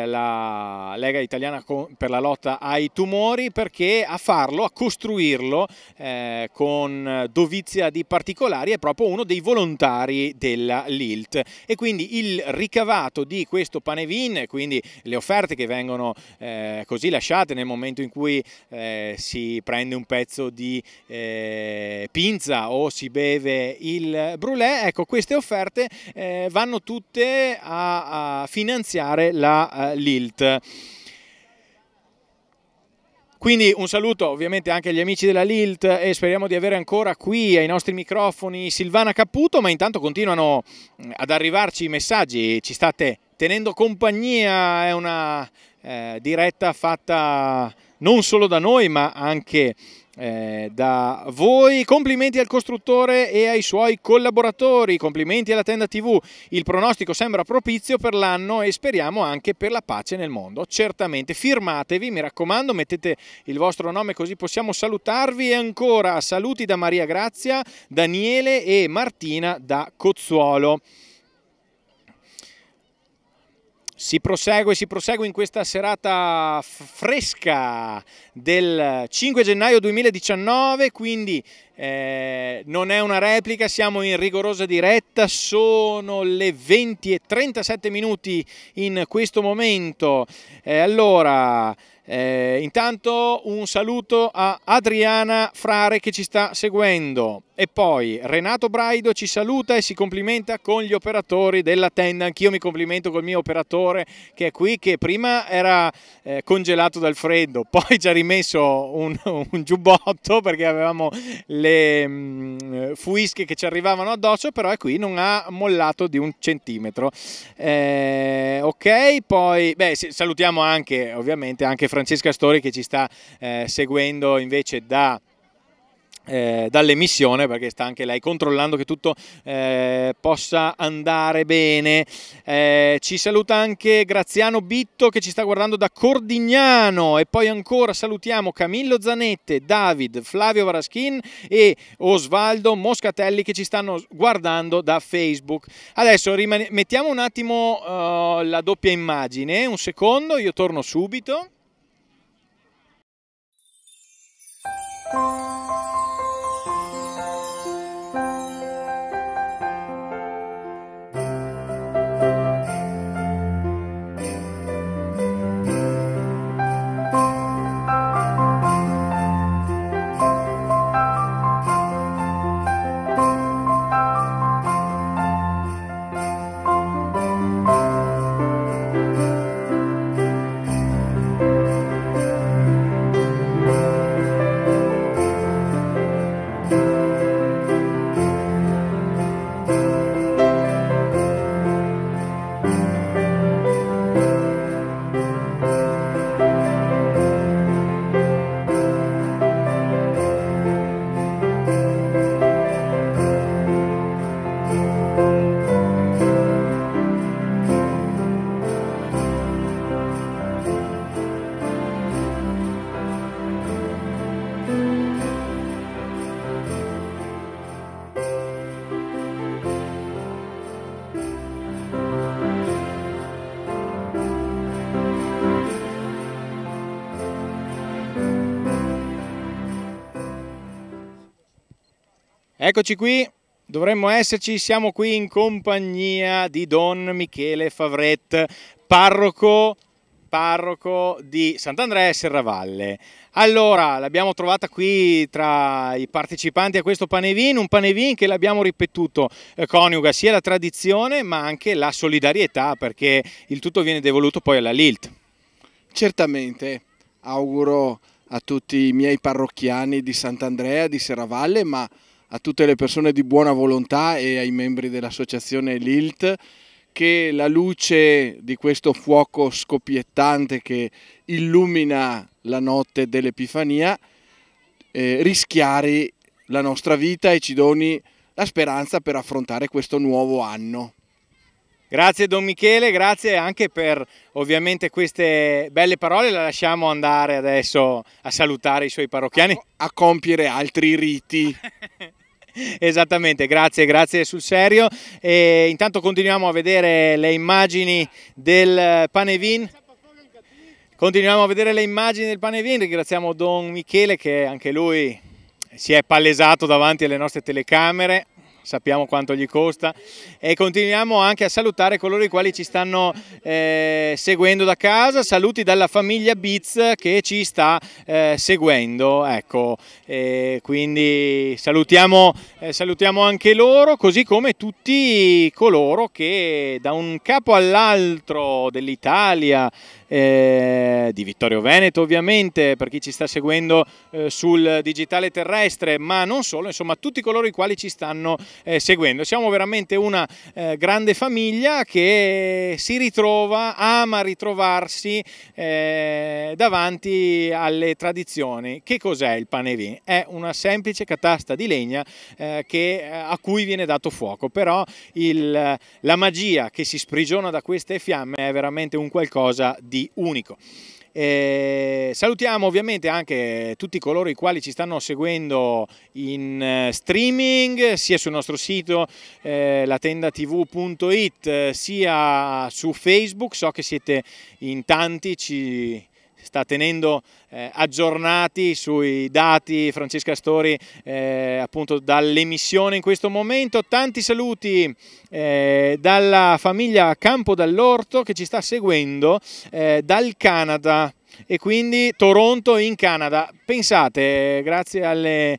la Lega Italiana per la lotta ai tumori, perché a costruirlo con dovizia di particolari è proprio uno dei volontari della Lilt, e quindi il ricavato di questo Panevin, quindi le offerte che vengono così lasciate nel momento in cui si prende un pezzo di pinza o si beve il brulè. Ecco, queste offerte vanno tutte a finanziare la Lilt. Quindi un saluto ovviamente anche agli amici della Lilt e speriamo di avere ancora qui ai nostri microfoni Silvana Caputo, ma intanto continuano ad arrivarci i messaggi, ci state tenendo compagnia, è una diretta fatta non solo da noi ma anche da voi. Complimenti al costruttore e ai suoi collaboratori, complimenti alla Tenda TV, il pronostico sembra propizio per l'anno e speriamo anche per la pace nel mondo. Certamente firmatevi, mi raccomando, mettete il vostro nome così possiamo salutarvi. E ancora saluti da Maria Grazia, Daniele e Martina da Cozzuolo. Si prosegue in questa serata fresca del 5 gennaio 2019, quindi non è una replica, siamo in rigorosa diretta, sono le 20:37 in questo momento. Intanto un saluto a Adriana Frare che ci sta seguendo e poi Renato Braido ci saluta e si complimenta con gli operatori della tenda. Anch'io mi complimento col mio operatore che è qui, che prima era congelato dal freddo, poi ci ha rimesso un giubbotto perché avevamo le fuische che ci arrivavano addosso, però è qui, non ha mollato di un centimetro. Ok, poi salutiamo anche ovviamente anche Francesca Stori che ci sta seguendo invece dall'emissione, perché sta anche lei controllando che tutto possa andare bene. Ci saluta anche Graziano Bitto che ci sta guardando da Cordignano e poi ancora salutiamo Camillo Zanette, David, Flavio Varaschin e Osvaldo Moscatelli che ci stanno guardando da Facebook. Adesso mettiamo un attimo la doppia immagine, un secondo, io torno subito. Eccoci qui, dovremmo esserci, siamo qui in compagnia di Don Michele Favret, parroco di Sant'Andrea e Serravalle. Allora, l'abbiamo trovata qui tra i partecipanti a questo Panevin, un Panevin che l'abbiamo ripetuto, coniuga sia la tradizione ma anche la solidarietà, perché il tutto viene devoluto poi alla Lilt. Certamente, auguro a tutti i miei parrocchiani di Sant'Andrea, di Serravalle, ma a tutte le persone di buona volontà e ai membri dell'associazione Lilt, che la luce di questo fuoco scoppiettante che illumina la notte dell'Epifania rischiari la nostra vita e ci doni la speranza per affrontare questo nuovo anno. Grazie Don Michele, grazie anche per ovviamente queste belle parole. La lasciamo andare adesso a salutare i suoi parrocchiani. A compiere altri riti. Esattamente, grazie sul serio. E intanto continuiamo a vedere le immagini del Panevin. Ringraziamo Don Michele che anche lui si è palesato davanti alle nostre telecamere. sappiamo quanto gli costa, e continuiamo anche a salutare coloro i quali ci stanno seguendo da casa. Saluti dalla famiglia Beats che ci sta seguendo, ecco, quindi salutiamo anche loro, così come tutti coloro che da un capo all'altro dell'Italia, di Vittorio Veneto ovviamente, per chi ci sta seguendo sul digitale terrestre, ma non solo, insomma tutti coloro i quali ci stanno seguendo. Siamo veramente una grande famiglia che si ritrova, ama ritrovarsi davanti alle tradizioni. Che cos'è il pane vin? È una semplice catasta di legna a cui viene dato fuoco, però la magia che si sprigiona da queste fiamme è veramente un qualcosa di unico. Salutiamo ovviamente anche tutti coloro i quali ci stanno seguendo in streaming, sia sul nostro sito latendatv.it, sia su Facebook. So che siete in tanti, ci sta tenendo aggiornati sui dati Francesca Astori appunto dall'emissione in questo momento. Tanti saluti dalla famiglia Campo dall'Orto che ci sta seguendo dal Canada, e quindi Toronto in Canada. Pensate, grazie alle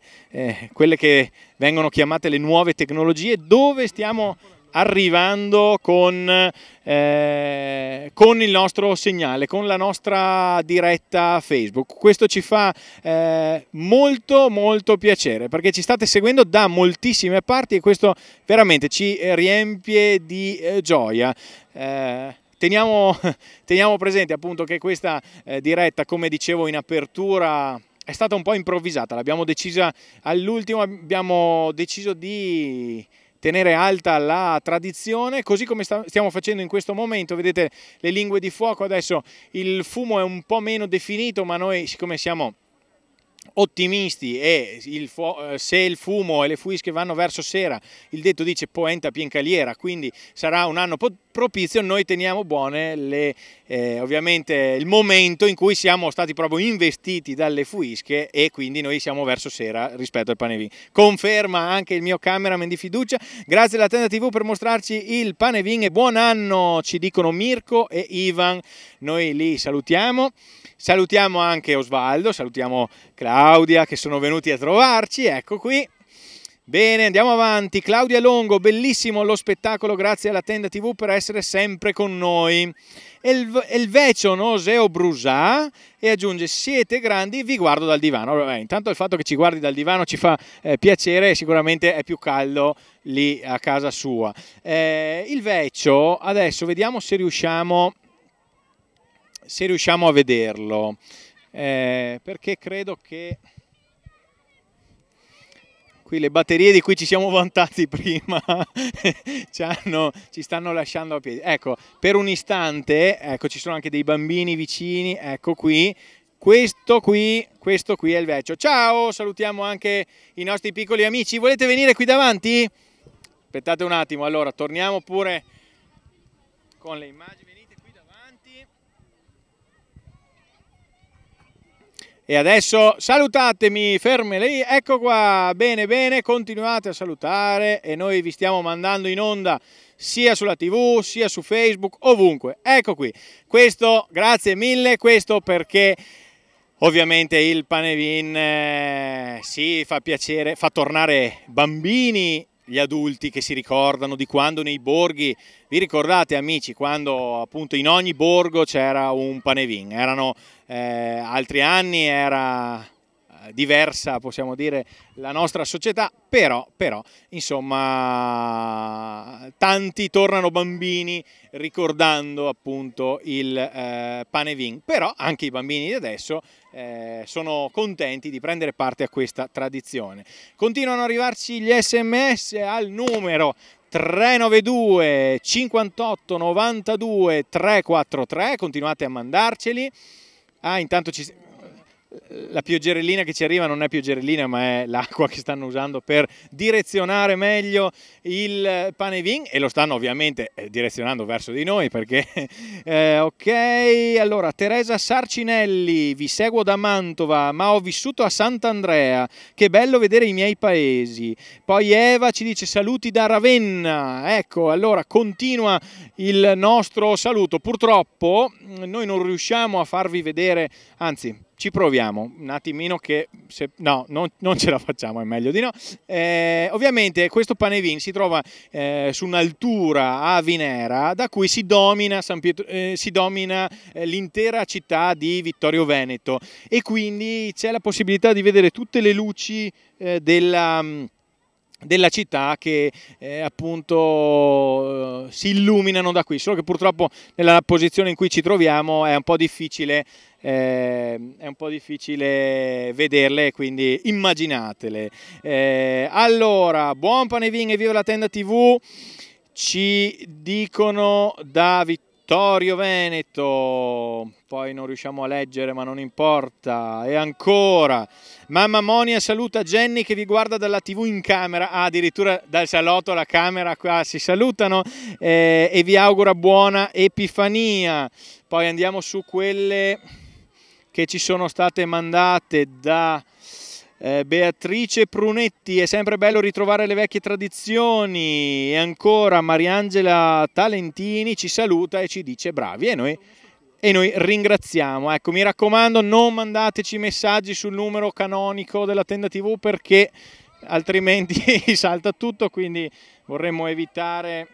quelle che vengono chiamate le nuove tecnologie, dove stiamo arrivando con il nostro segnale, con la nostra diretta Facebook. Questo ci fa molto molto piacere, perché ci state seguendo da moltissime parti e questo veramente ci riempie di gioia. Teniamo presente appunto che questa diretta, come dicevo in apertura, è stata un po' improvvisata, l'abbiamo decisa all'ultimo, abbiamo deciso di tenere alta la tradizione, così come stiamo facendo in questo momento. Vedete le lingue di fuoco, adesso il fumo è un po' meno definito, ma noi, siccome siamo ottimisti e se il fumo e le fuische vanno verso sera, il detto dice poenta piencaliera, quindi sarà un anno propizio, noi teniamo buone ovviamente il momento in cui siamo stati proprio investiti dalle fuische, e quindi noi siamo verso sera rispetto al pane vin. Conferma anche il mio cameraman di fiducia. Grazie alla Tenda TV per mostrarci il pane vin e buon anno, ci dicono Mirko e Ivan. Noi li salutiamo. Salutiamo anche Osvaldo, salutiamo Claudia che sono venuti a trovarci, ecco qui. Bene, andiamo avanti. Claudia Longo, bellissimo lo spettacolo, grazie alla Tenda TV per essere sempre con noi. Elvecio Noseo Brusà, e aggiunge: siete grandi, vi guardo dal divano. Vabbè, intanto il fatto che ci guardi dal divano ci fa piacere, sicuramente è più caldo lì a casa sua. Il Vecio, adesso vediamo se riusciamo a vederlo, perché credo che qui le batterie di cui ci siamo vantati prima ci stanno lasciando a piedi. Ecco, per un istante, ecco, ci sono anche dei bambini vicini, ecco qui. Questo qui è il Vecio. Ciao, salutiamo anche i nostri piccoli amici. Volete venire qui davanti? Aspettate un attimo, allora torniamo pure con le immagini. E adesso salutatemi, ferme lì, ecco qua, bene bene, continuate a salutare e noi vi stiamo mandando in onda sia sulla TV, sia su Facebook, ovunque. Ecco qui, questo, grazie mille, questo perché ovviamente il pane vin sì, fa piacere, fa tornare bambini, gli adulti che si ricordano di quando nei borghi, vi ricordate amici, quando appunto in ogni borgo c'era un pane vin, erano altri anni, era diversa, possiamo dire, la nostra società, però insomma tanti tornano bambini ricordando appunto il pane vin, però anche i bambini di adesso sono contenti di prendere parte a questa tradizione. Continuano ad arrivarci gli SMS al numero 392 58 92 343, continuate a mandarceli. Intanto la pioggerellina che ci arriva non è pioggerellina, ma è l'acqua che stanno usando per direzionare meglio il Panevin, e lo stanno ovviamente direzionando verso di noi perché ok. Allora, Teresa Sarcinelli: vi seguo da Mantova ma ho vissuto a Sant'Andrea, che bello vedere i miei paesi. Poi Eva ci dice saluti da Ravenna. Ecco, allora continua il nostro saluto. Purtroppo noi non riusciamo a farvi vedere, anzi ci proviamo un attimino, che no, non ce la facciamo, è meglio di no. Ovviamente questo Panevin si trova su un'altura a Vinera, da cui si domina l'intera città di Vittorio Veneto, e quindi c'è la possibilità di vedere tutte le luci della città che appunto si illuminano da qui, solo che purtroppo nella posizione in cui ci troviamo è un po' difficile vederle, quindi immaginatele. Allora, buon Panevin e viva la Tenda TV, ci dicono da Vittorio Veneto. Poi non riusciamo a leggere, ma non importa. E ancora, mamma Monia saluta Jenny che vi guarda dalla TV in camera. Addirittura dal salotto alla camera qua si salutano, e vi augura buona Epifania. Poi andiamo su quelle che ci sono state mandate da Beatrice Prunetti: è sempre bello ritrovare le vecchie tradizioni. E ancora Mariangela Talentini ci saluta e ci dice bravi, e noi ringraziamo. Ecco, mi raccomando, non mandateci messaggi sul numero canonico della Tenda TV perché altrimenti salta tutto, quindi vorremmo evitare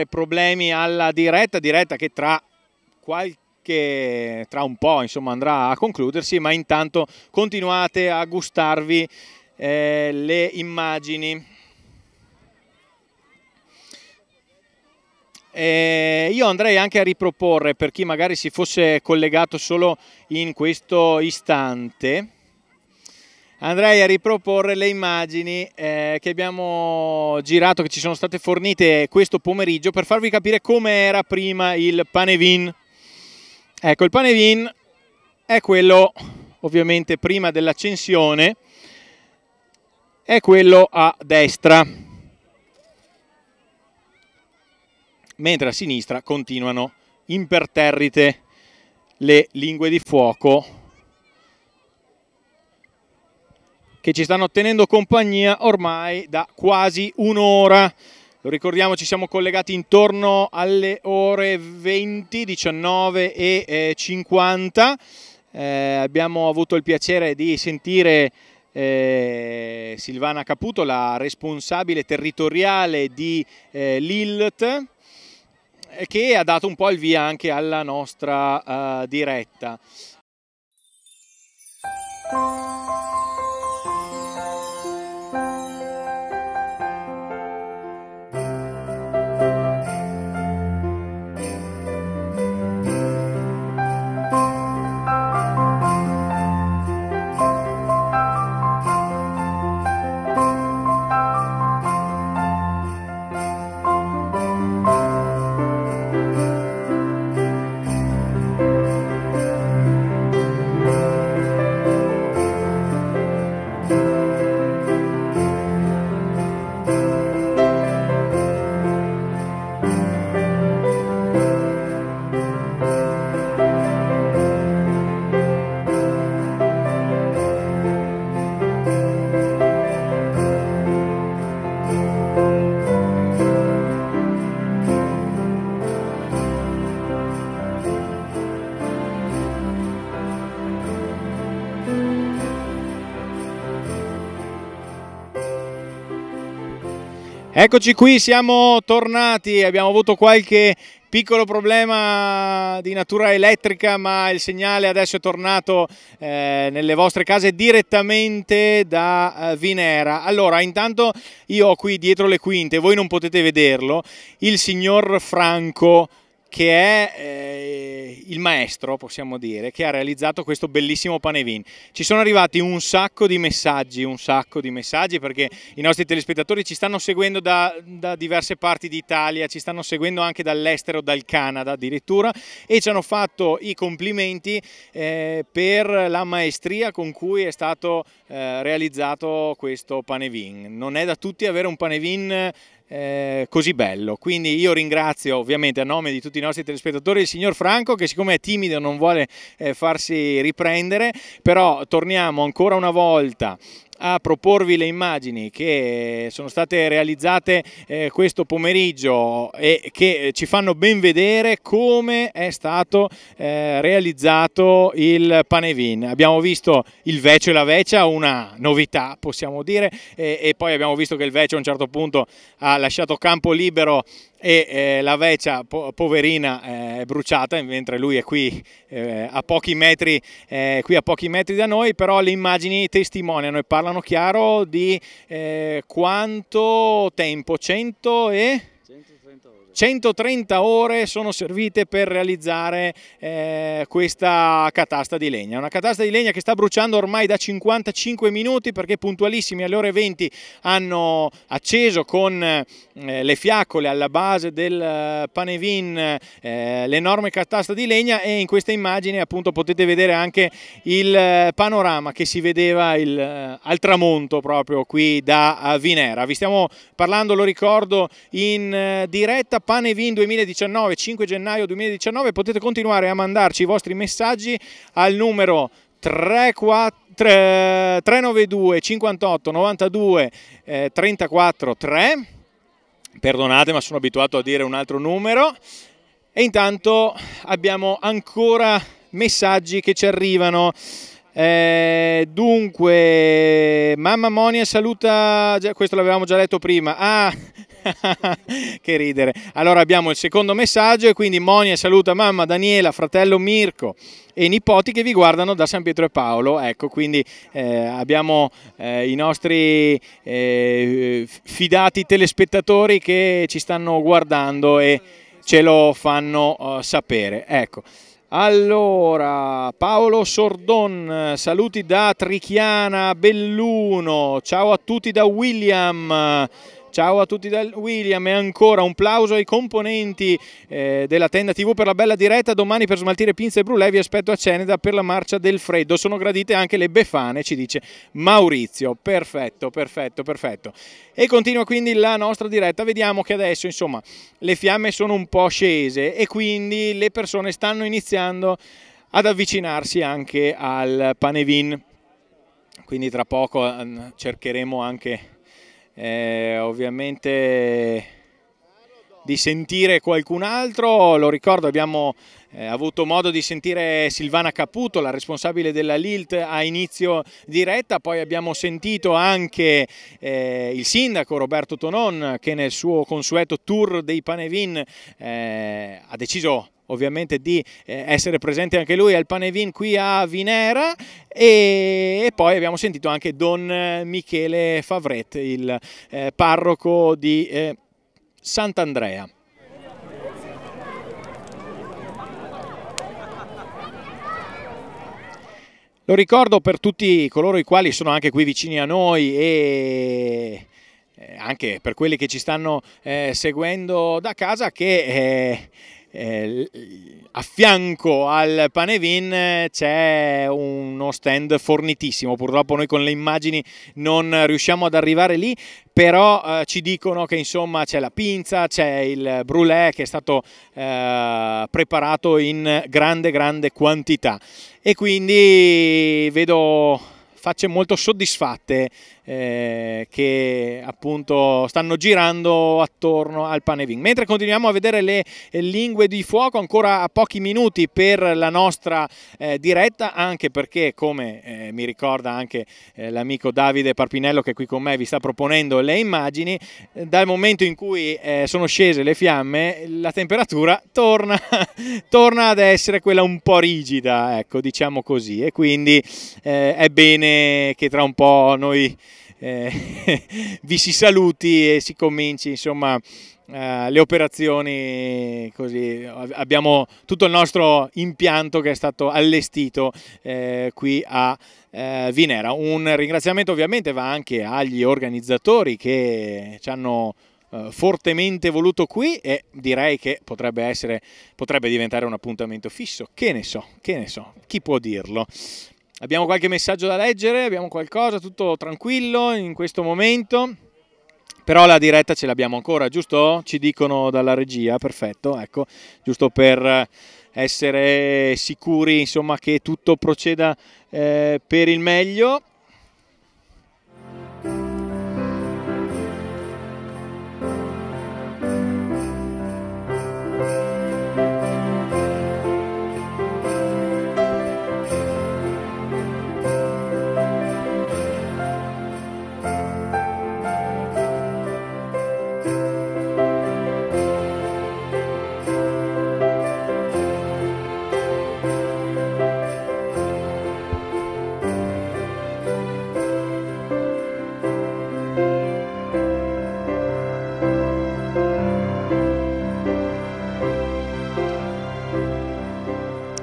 problemi alla diretta che tra un po' insomma andrà a concludersi, ma intanto continuate a gustarvi le immagini. Io andrei anche a riproporre, per chi magari si fosse collegato solo in questo istante, andrei a riproporre le immagini che abbiamo girato, che ci sono state fornite questo pomeriggio, per farvi capire come era prima il Panevin. Ecco, il Panevin è quello ovviamente prima dell'accensione, è quello a destra, mentre a sinistra continuano imperterrite le lingue di fuoco che ci stanno tenendo compagnia ormai da quasi un'ora. Lo ricordiamo, ci siamo collegati intorno alle ore 20, 19 e 50. Abbiamo avuto il piacere di sentire Silvana Caputo, la responsabile territoriale di Lilth, che ha dato un po' il via anche alla nostra diretta. Eccoci qui, siamo tornati, abbiamo avuto qualche piccolo problema di natura elettrica, ma il segnale adesso è tornato nelle vostre case direttamente da Vinera. Allora, intanto io ho qui dietro le quinte, voi non potete vederlo, il signor Franco che è il maestro, possiamo dire, che ha realizzato questo bellissimo panevin. Ci sono arrivati un sacco di messaggi, perché i nostri telespettatori ci stanno seguendo da diverse parti d'Italia, ci stanno seguendo anche dall'estero, dal Canada addirittura, e ci hanno fatto i complimenti per la maestria con cui è stato realizzato questo panevin. Non è da tutti avere un panevin così bello, quindi io ringrazio ovviamente a nome di tutti i nostri telespettatori il signor Franco, che siccome è timido non vuole farsi riprendere, però torniamo ancora una volta a proporvi le immagini che sono state realizzate questo pomeriggio e che ci fanno ben vedere come è stato realizzato il panevin. Abbiamo visto il vecio e la vecia, una novità possiamo dire, e poi abbiamo visto che il vecio a un certo punto ha lasciato campo libero e la vecia poverina è bruciata, mentre lui è qui a pochi metri da noi, però le immagini testimoniano e parlano chiaro di quanto tempo, 130 ore sono servite per realizzare questa catasta di legna. Una catasta di legna che sta bruciando ormai da 55 minuti, perché puntualissimi alle ore 20 hanno acceso con le fiaccole alla base del panevin l'enorme catasta di legna, e in questa immagine appunto potete vedere anche il panorama che si vedeva al tramonto proprio qui da Vinera. Vi stiamo parlando, lo ricordo, in diretta Panevin 2019, 5 gennaio 2019. Potete continuare a mandarci i vostri messaggi al numero 392 58 92 34 3. Perdonate, ma sono abituato a dire un altro numero. E intanto abbiamo ancora messaggi che ci arrivano. Dunque, mamma Monia saluta, questo l'avevamo già letto prima, che ridere. Allora abbiamo il secondo messaggio, e quindi Monia saluta mamma, Daniela, fratello Mirko e i nipoti che vi guardano da San Pietro e Paolo. Ecco, quindi abbiamo i nostri fidati telespettatori che ci stanno guardando e ce lo fanno sapere. Ecco. Allora, Paolo Sordon, saluti da Trichiana Belluno, ciao a tutti da William. Ciao a tutti da William, e ancora un plauso ai componenti della Tenda TV per la bella diretta. Domani per smaltire pinze e brulè vi aspetto a Ceneda per la marcia del freddo. Sono gradite anche le befane, ci dice Maurizio. Perfetto, perfetto, perfetto. E continua quindi la nostra diretta. Vediamo che adesso insomma le fiamme sono un po' scese e quindi le persone stanno iniziando ad avvicinarsi anche al panevin. Quindi tra poco cercheremo anche ovviamente di sentire qualcun altro. Lo ricordo, abbiamo avuto modo di sentire Silvana Caputo, la responsabile della LILT, a inizio diretta. Poi abbiamo sentito anche il sindaco Roberto Tonon, che nel suo consueto tour dei panevin ha deciso ovviamente di essere presente anche lui al panevin qui a Vinera, e poi abbiamo sentito anche Don Michele Favret, il parroco di Sant'Andrea. Lo ricordo per tutti coloro i quali sono anche qui vicini a noi e anche per quelli che ci stanno seguendo da casa, che a fianco al panevin c'è uno stand fornitissimo. Purtroppo noi con le immagini non riusciamo ad arrivare lì, però ci dicono che insomma c'è la pinza, c'è il brulè che è stato preparato in grande quantità, e quindi vedo facce molto soddisfatte che appunto stanno girando attorno al panevin. Mentre continuiamo a vedere le lingue di fuoco, ancora a pochi minuti per la nostra diretta, anche perché, come mi ricorda anche l'amico Davide Parpinello che è qui con me, vi sta proponendo le immagini, dal momento in cui sono scese le fiamme la temperatura torna ad essere quella un po' rigida, ecco, diciamo così, e quindi è bene che tra un po' noi vi si saluti e si cominci, insomma, le operazioni, così abbiamo tutto il nostro impianto che è stato allestito qui a Vinera. Un ringraziamento ovviamente va anche agli organizzatori che ci hanno fortemente voluto qui, e direi che potrebbe diventare un appuntamento fisso, che ne so, chi può dirlo. Abbiamo qualche messaggio da leggere, abbiamo qualcosa, tutto tranquillo in questo momento. Però la diretta ce l'abbiamo ancora, giusto? Ci dicono dalla regia, perfetto, ecco, giusto per essere sicuri, insomma, che tutto proceda per il meglio.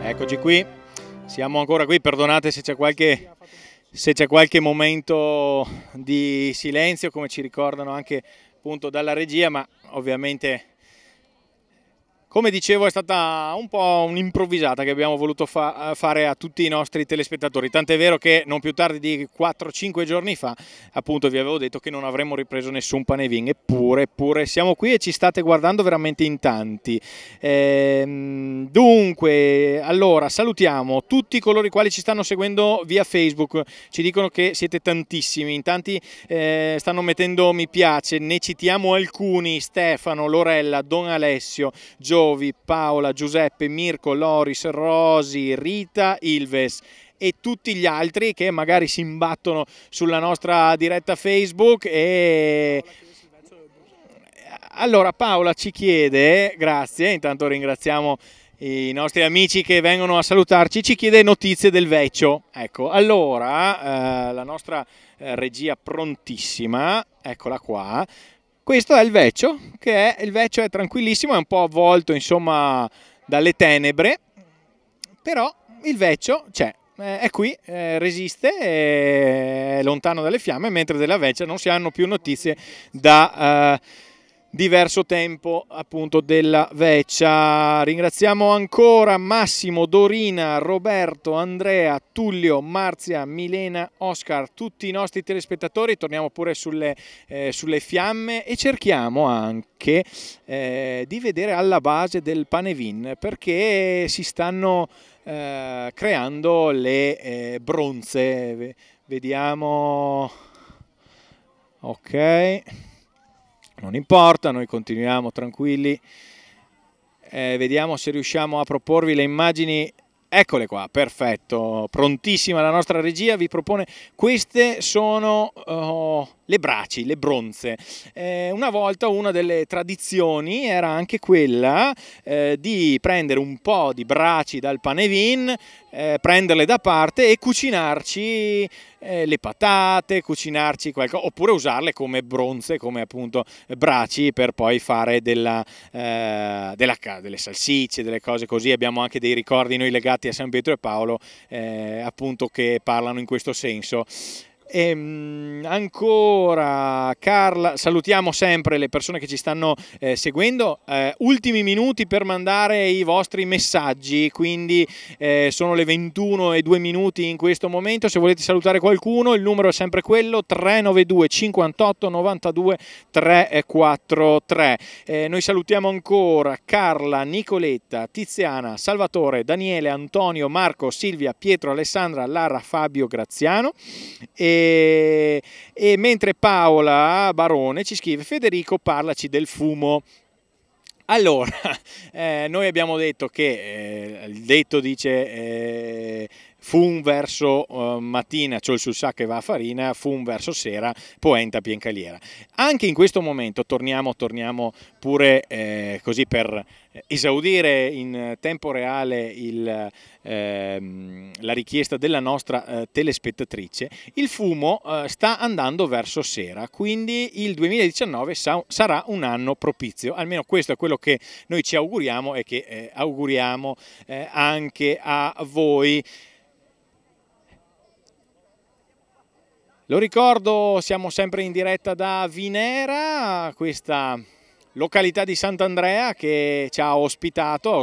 Eccoci qui, siamo ancora qui, perdonate se c'è qualche momento di silenzio, come ci ricordano anche appunto dalla regia, ma ovviamente, come dicevo, è stata un po' un'improvvisata che abbiamo voluto fare a tutti i nostri telespettatori, tant'è vero che non più tardi di 4-5 giorni fa appunto vi avevo detto che non avremmo ripreso nessun Panevin, eppure siamo qui e ci state guardando veramente in tanti. Dunque, allora salutiamo tutti coloro i quali ci stanno seguendo via Facebook, ci dicono che siete tantissimi, in tanti stanno mettendo mi piace, ne citiamo alcuni: Stefano, Lorella, Don Alessio, Giovi, Paola, Giuseppe, Mirko, Loris, Rosi, Rita, Ilves e tutti gli altri che magari si imbattono sulla nostra diretta Facebook. E allora Paola ci chiede, grazie, intanto ringraziamo i nostri amici che vengono a salutarci, ci chiede notizie del Vecchio. Ecco, allora la nostra regia prontissima, eccola qua. Questo è il Vecchio, il Vecchio è tranquillissimo, è un po' avvolto, insomma, dalle tenebre, però il Vecchio c'è, è qui, resiste, è lontano dalle fiamme, mentre della Vecchia non si hanno più notizie da diverso tempo, appunto, della Vecchia. Ringraziamo ancora Massimo, Dorina, Roberto, Andrea, Tullio, Marzia, Milena, Oscar, tutti i nostri telespettatori. Torniamo pure sulle fiamme e cerchiamo anche di vedere alla base del Panevin, perché si stanno creando le bronze. Vediamo, ok, non importa, noi continuiamo tranquilli, vediamo se riusciamo a proporvi le immagini. Eccole qua, perfetto, prontissima la nostra regia, vi propone. Queste sono le braci, le bronze. Una volta una delle tradizioni era anche quella di prendere un po' di braci dal Panevin, prenderle da parte e cucinarci le patate, cucinarci qualcosa, oppure usarle come bronze, come appunto braci, per poi fare delle salsicce, delle cose così. Abbiamo anche dei ricordi noi legati a San Pietro e Paolo, appunto, che parlano in questo senso. Ancora Carla, salutiamo sempre le persone che ci stanno seguendo. Ultimi minuti per mandare i vostri messaggi, quindi sono le 21:02 in questo momento. Se volete salutare qualcuno, il numero è sempre quello: 392 58 92 343. Noi salutiamo ancora Carla, Nicoletta, Tiziana, Salvatore, Daniele, Antonio, Marco, Silvia, Pietro, Alessandra, Lara, Fabio, Graziano. E mentre Paola Barone ci scrive: Federico, parlaci del fumo. Allora, noi abbiamo detto che il detto dice fum verso mattina, ciò il sul sacco e va a farina, fum verso sera, poenta piencaliera. Anche in questo momento torniamo pure così per esaudire in tempo reale la richiesta della nostra telespettatrice. Il fumo sta andando verso sera, quindi il 2019 sarà un anno propizio, almeno questo è quello che noi ci auguriamo e che auguriamo anche a voi. Lo ricordo, siamo sempre in diretta da Vinera, questa località di Sant'Andrea che ci ha ospitato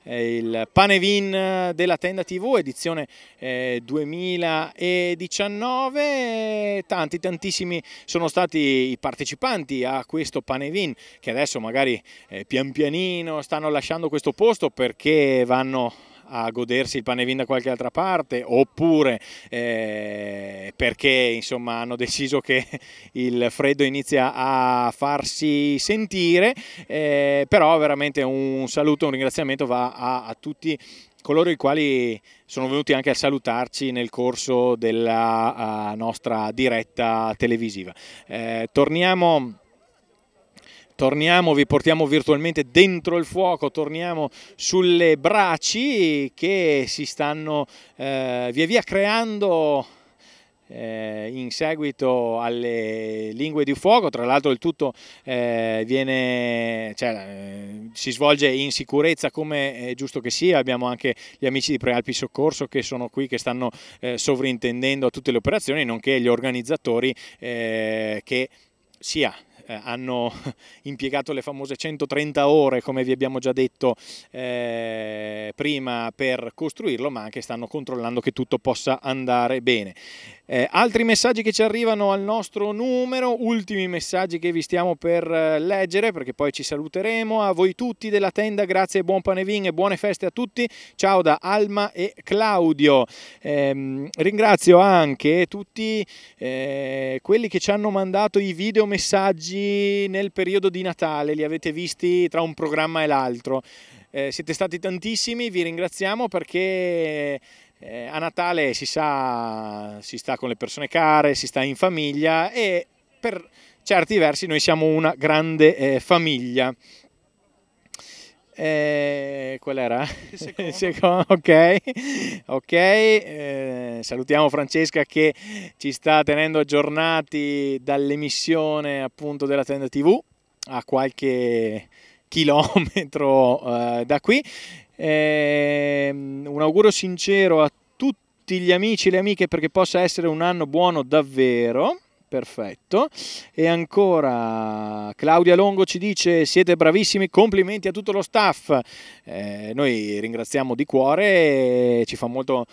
il Panevin della Tenda TV, edizione 2019. Tantissimi sono stati i partecipanti a questo Panevin che adesso magari pian pianino stanno lasciando questo posto perché vanno a godersi il Panevin da qualche altra parte, oppure perché insomma hanno deciso che il freddo inizia a farsi sentire, però veramente un saluto, un ringraziamento va a tutti coloro i quali sono venuti anche a salutarci nel corso della nostra diretta televisiva. Torniamo, vi portiamo virtualmente dentro il fuoco, torniamo sulle braci che si stanno via via creando in seguito alle lingue di fuoco. Tra l'altro il tutto si svolge in sicurezza come è giusto che sia. Abbiamo anche gli amici di Prealpi Soccorso che sono qui, che stanno sovrintendendo a tutte le operazioni, nonché gli organizzatori che hanno impiegato le famose 130 ore, come vi abbiamo già detto prima, per costruirlo, ma anche stanno controllando che tutto possa andare bene. Altri messaggi che ci arrivano al nostro numero, ultimi messaggi che vi stiamo per leggere perché poi ci saluteremo. A voi tutti della tenda, grazie e buon Panevin e buone feste a tutti. Ciao da Alma e Claudio. Ringrazio anche tutti quelli che ci hanno mandato i video messaggi nel periodo di Natale, li avete visti tra un programma e l'altro. Siete stati tantissimi, vi ringraziamo perché a Natale si sta con le persone care, si sta in famiglia e per certi versi noi siamo una grande famiglia. Qual era? Il secondo. Ok. Salutiamo Francesca che ci sta tenendo aggiornati dall'emissione appunto della Tenda TV a qualche chilometro da qui. Un augurio sincero a tutti gli amici e le amiche perché possa essere un anno buono davvero. Perfetto. E ancora Claudia Longo ci dice: siete bravissimi, complimenti a tutto lo staff. Noi ringraziamo di cuore, ci fa molto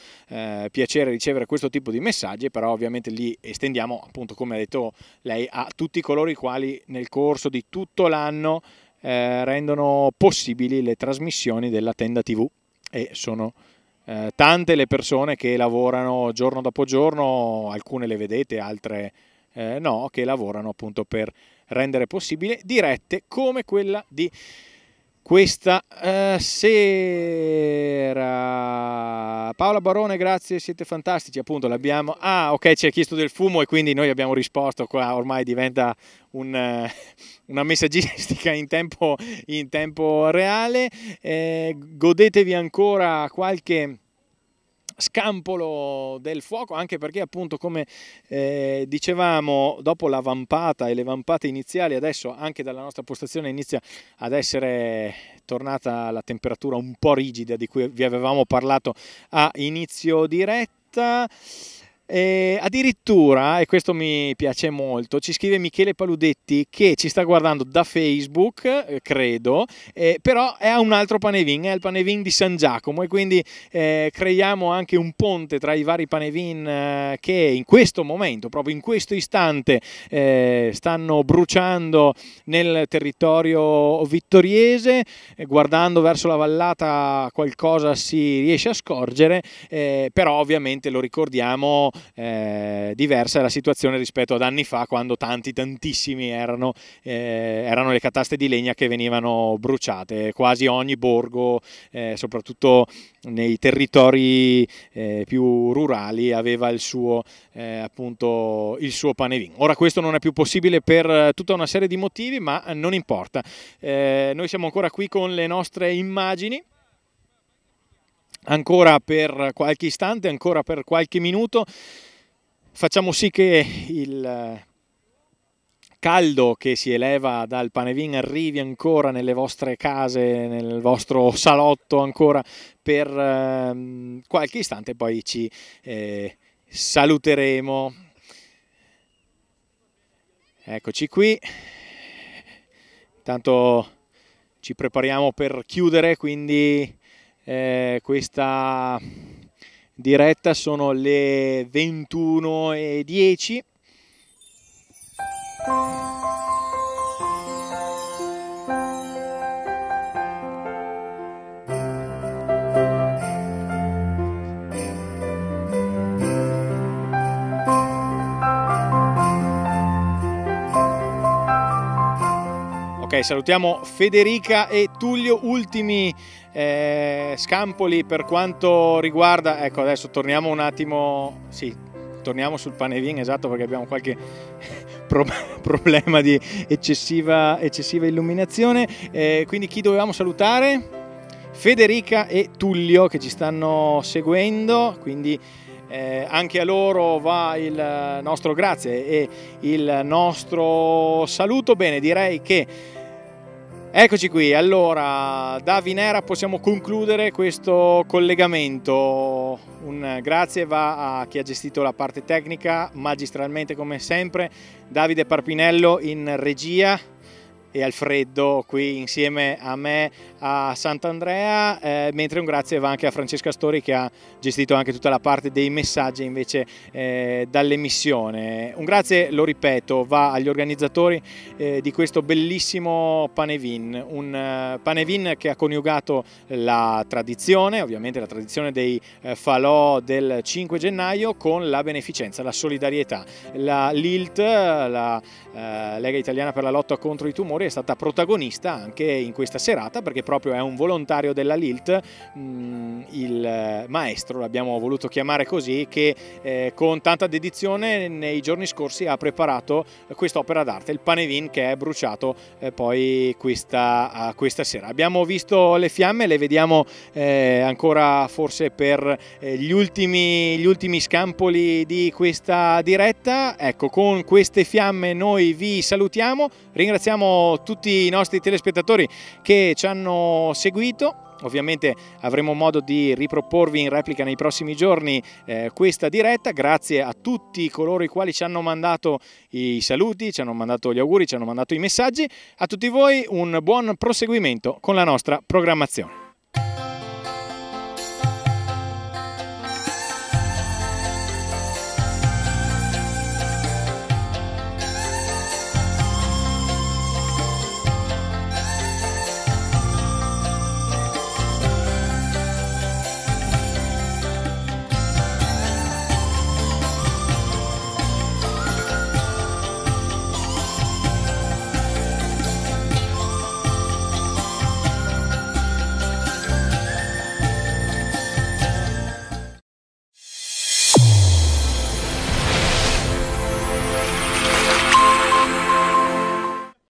piacere ricevere questo tipo di messaggi, però ovviamente li estendiamo, appunto come ha detto lei, a tutti coloro i quali nel corso di tutto l'anno rendono possibili le trasmissioni della Tenda TV, e sono tante le persone che lavorano giorno dopo giorno, alcune le vedete, altre no, che lavorano appunto per rendere possibile dirette come quella di questa sera. Paola Barone, grazie, siete fantastici, appunto l'abbiamo. Ah, ok, ci ha chiesto del fumo e quindi noi abbiamo risposto. Qua ormai diventa una messaggistica in tempo reale. Godetevi ancora qualche scampolo del fuoco, anche perché appunto come dicevamo, dopo la vampata e le vampate iniziali, adesso anche dalla nostra postazione inizia ad essere tornata la temperatura un po' rigida di cui vi avevamo parlato a inizio diretta. Addirittura, e questo mi piace molto, ci scrive Michele Paludetti che ci sta guardando da Facebook, credo, però è a un altro Panevin, è il Panevin di San Giacomo, e quindi creiamo anche un ponte tra i vari Panevin che in questo momento, proprio in questo istante, stanno bruciando nel territorio vittoriese. Guardando verso la vallata qualcosa si riesce a scorgere, però ovviamente lo ricordiamo, diversa la situazione rispetto ad anni fa, quando tantissimi erano le cataste di legna che venivano bruciate. Quasi ogni borgo, soprattutto nei territori più rurali, aveva il suo panevin. Ora questo non è più possibile per tutta una serie di motivi, ma non importa. Noi siamo ancora qui con le nostre immagini, ancora per qualche istante, ancora per qualche minuto. Facciamo sì che il caldo che si eleva dal panevin arrivi ancora nelle vostre case, nel vostro salotto, ancora per qualche istante, poi ci saluteremo. Eccoci qui, intanto ci prepariamo per chiudere, quindi questa diretta. Sono le 21:10. Ok, salutiamo Federica e Tullio, ultimi scampoli per quanto riguarda, ecco, adesso torniamo un attimo, sì, torniamo sul panevin, esatto, perché abbiamo qualche problema di eccessiva illuminazione, quindi chi dovevamo salutare? Federica e Tullio che ci stanno seguendo, quindi anche a loro va il nostro grazie e il nostro saluto. Bene, direi che eccoci qui, allora da Vinera possiamo concludere questo collegamento. Un grazie va a chi ha gestito la parte tecnica magistralmente come sempre, Davide Parpinello in regia e Alfredo qui insieme a me a Sant'Andrea, mentre un grazie va anche a Francesca Stori che ha gestito anche tutta la parte dei messaggi invece dall'emissione. Un grazie, lo ripeto, va agli organizzatori di questo bellissimo panevin, un panevin che ha coniugato la tradizione, ovviamente la tradizione dei falò del 5 gennaio con la beneficenza, la solidarietà. La LILT, la Lega Italiana per la lotta contro i tumori, è stata protagonista anche in questa serata, perché proprio è un volontario della LILT, il maestro, l'abbiamo voluto chiamare così, che con tanta dedizione nei giorni scorsi ha preparato quest'opera d'arte, il panevin, che è bruciato poi questa sera. Abbiamo visto le fiamme, le vediamo ancora forse per gli ultimi scampoli di questa diretta. Ecco, con queste fiamme noi vi salutiamo, ringraziamo tutti i nostri telespettatori che ci hanno seguito. Ovviamente avremo modo di riproporvi in replica nei prossimi giorni questa diretta. Grazie a tutti coloro i quali ci hanno mandato i saluti, ci hanno mandato gli auguri, ci hanno mandato i messaggi. A tutti voi un buon proseguimento con la nostra programmazione.